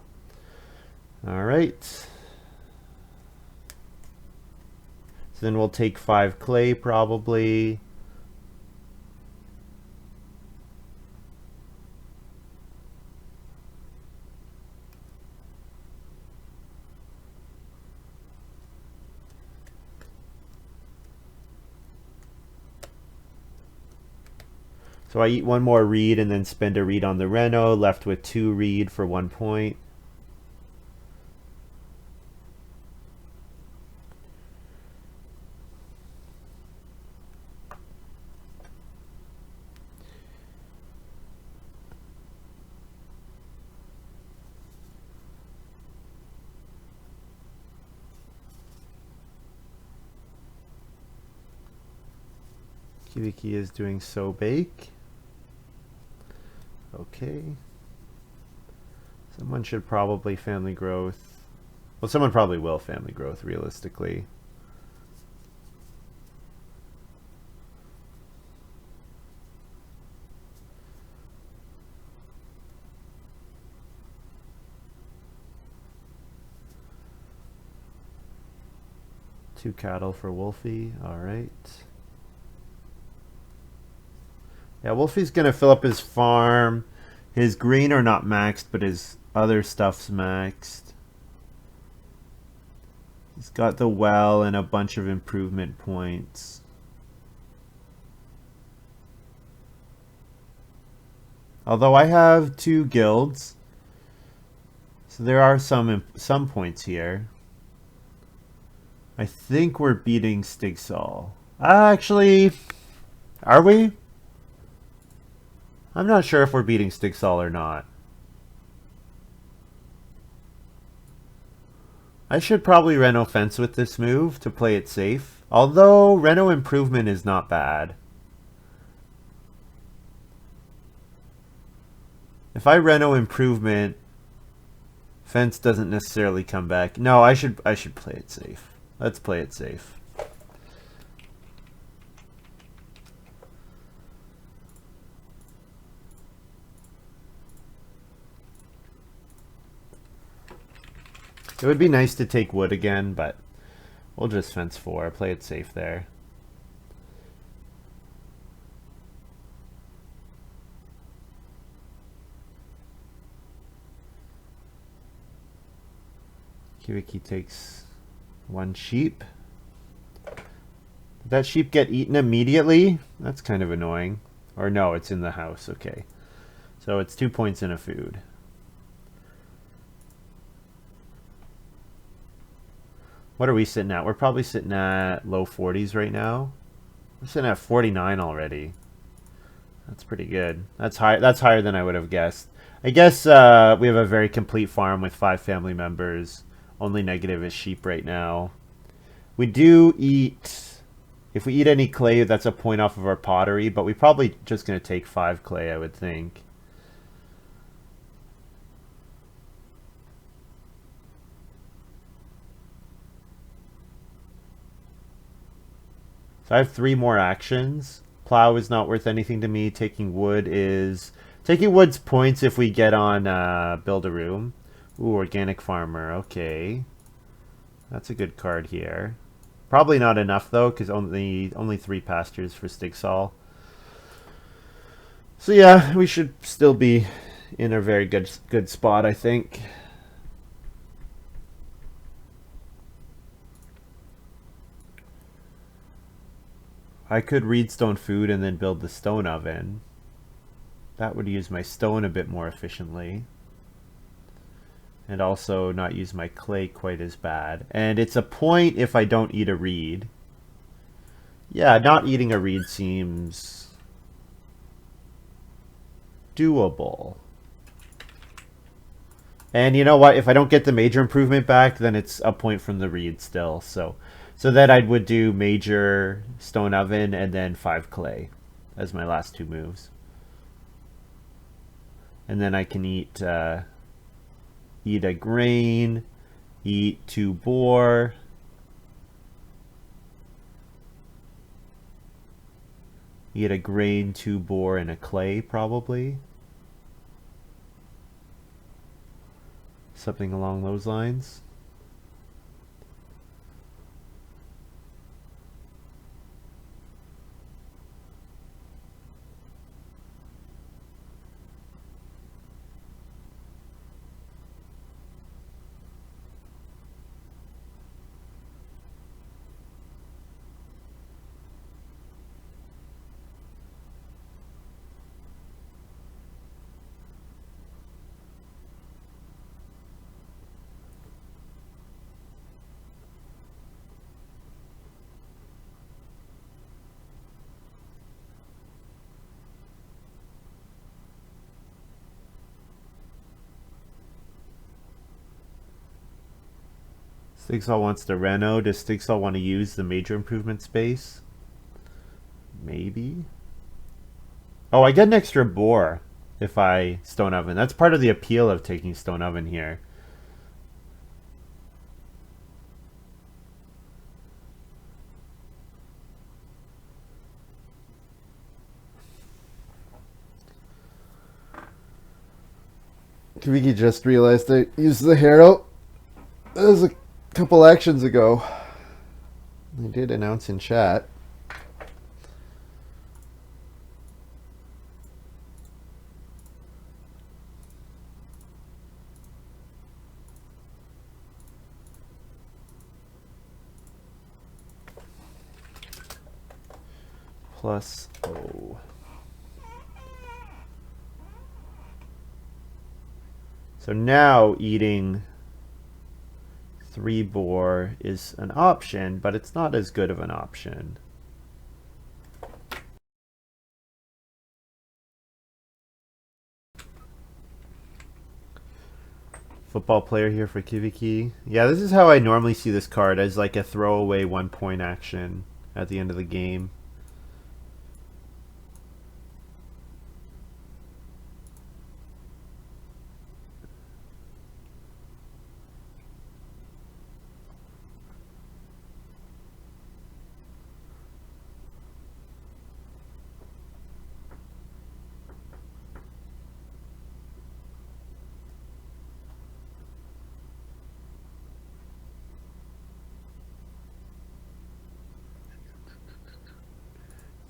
All right. So then we'll take 5 clay probably. So I eat 1 more reed and then spend a reed on the reno, left with 2 reed for 1 point. Kiviki is doing sow bake. Okay. Someone should probably family growth. Well, someone probably will family growth realistically. Two cattle for Wolfie. All right. Yeah, Wolfie's gonna fill up his farm. His green are not maxed, but his other stuff's maxed. He's got the well and a bunch of improvement points. Although I have 2 guilds, so there are some points here. I think we're beating Stigsal. Actually, are we? I'm not sure if we're beating Stigsal or not. I should probably Reno Fence with this move to play it safe. Although Reno Improvement is not bad. If I Reno Improvement, Fence doesn't necessarily come back. No, I should play it safe. Let's play it safe. It would be nice to take wood again, but we'll just fence 4. Play it safe there. Kiviki takes 1 sheep. Did that sheep get eaten immediately? That's kind of annoying. Or no, it's in the house. Okay. So it's 2 points in a food. What are we sitting at? We're probably sitting at low 40s right now. We're sitting at 49 already. That's pretty good. That's high. That's higher than I would have guessed. I guess we have a very complete farm with 5 family members. Only negative is sheep right now. We do eat... If we eat any clay, that's a point off of our pottery, but we're probably just going to take 5 clay, I would think. So I have 3 more actions. Plow is not worth anything to me. Taking wood is... Taking wood's points if we get on build a room. Ooh, organic farmer. Okay. That's a good card here. Probably not enough though, because only 3 pastures for Stigsal. So yeah, we should still be in a very good spot, I think. I could reed stone food and then build the stone oven. That would use my stone a bit more efficiently. And also not use my clay quite as bad. And it's a point if I don't eat a reed. Yeah, not eating a reed seems doable. And you know what? If I don't get the major improvement back, then it's a point from the reed still. So then I would do major stone oven and then 5 clay as my last 2 moves. And then I can eat eat a grain, eat 2 boar. Eat a grain, 2 boar, and a clay probably. Something along those lines. Stigsal wants to reno. Does Stigsal want to use the major improvement space? Maybe. Oh, I get an extra boar if I stone oven. That's part of the appeal of taking stone oven here. Kiviki just realized I used the harrow. That was a couple actions ago. I did announce in chat. Plus O. So now eating 3 boar is an option, but it's not as good of an option. Football player here for Kiviki. Yeah, this is how I normally see this card, as like a throwaway 1-point action at the end of the game.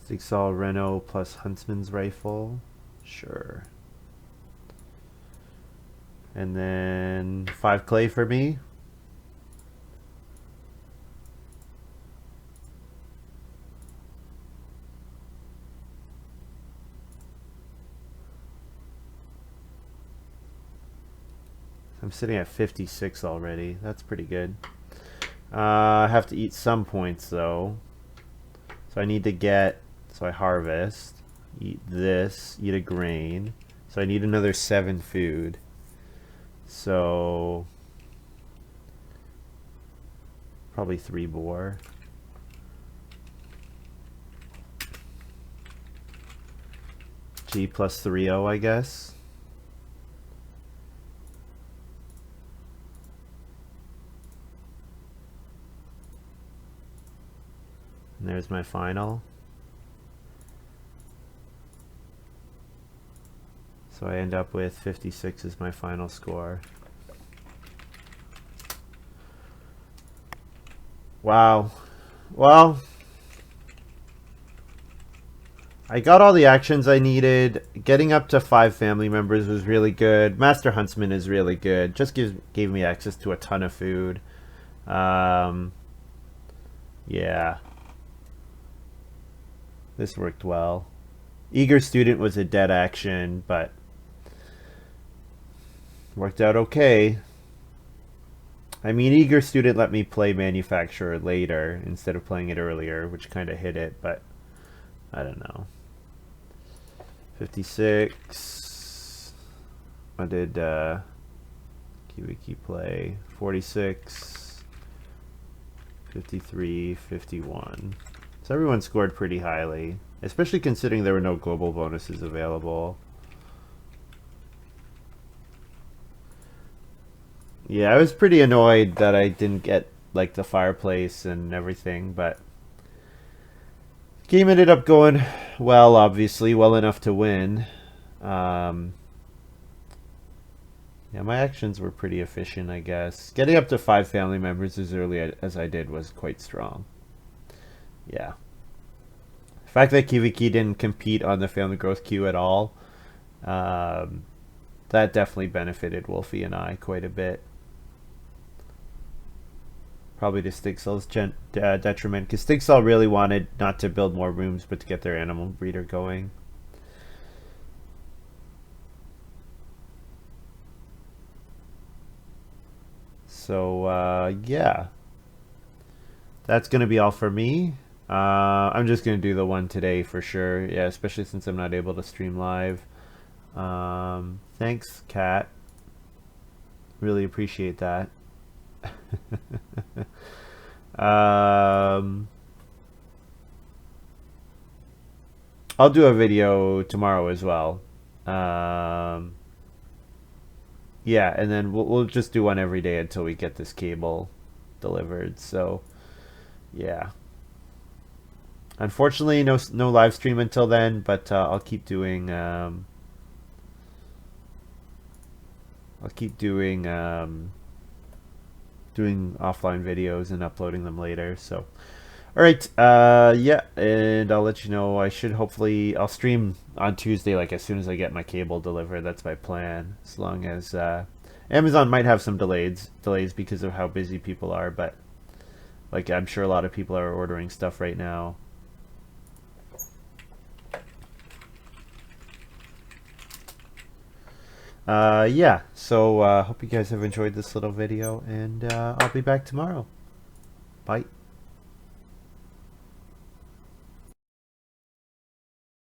Stigsal Reno plus Huntsman's rifle. Sure. And then 5 clay for me. I'm sitting at 56 already. That's pretty good. I have to eat some points though. So I need to get, so I harvest, eat this, eat a grain. So I need another 7 food. So probably 3 boar. G plus 3O, I guess. And there's my final. So I end up with 56 as my final score. Wow. Well, I got all the actions I needed. Getting up to 5 family members was really good. Master Huntsman is really good. Just gave me access to a ton of food. Yeah. This worked well. Eager Student was a dead action, but worked out okay. I mean, Eager Student let me play Manufacturer later instead of playing it earlier, which kind of hit it, but I don't know. 56. I did kiviki play. 46. 53. 51. So everyone scored pretty highly, especially considering there were no global bonuses available. Yeah, I was pretty annoyed that I didn't get like the fireplace and everything, but game ended up going well, obviously, well enough to win. Yeah, my actions were pretty efficient, I guess. Getting up to 5 family members as early as I did was quite strong. Yeah. The fact that Kiviki didn't compete on the family growth queue at all, that definitely benefited Wolfie and I quite a bit. Probably to Stigsal's detriment, because Stigsal really wanted not to build more rooms, but to get their animal breeder going. So, yeah. That's going to be all for me. I'm just going to do the one today for sure. Yeah, especially since I'm not able to stream live. Thanks, Kat. Really appreciate that. I'll do a video tomorrow as well. Yeah, and then we'll just do one every day until we get this cable delivered. So, yeah. Unfortunately, no live stream until then, but I'll keep doing doing offline videos and uploading them later. So, all right, yeah, and I'll let you know. I'll stream on Tuesday, like as soon as I get my cable delivered. That's my plan. As long as Amazon might have some delays because of how busy people are, but like I'm sure a lot of people are ordering stuff right now. Yeah, so hope you guys have enjoyed this little video, and I'll be back tomorrow. Bye.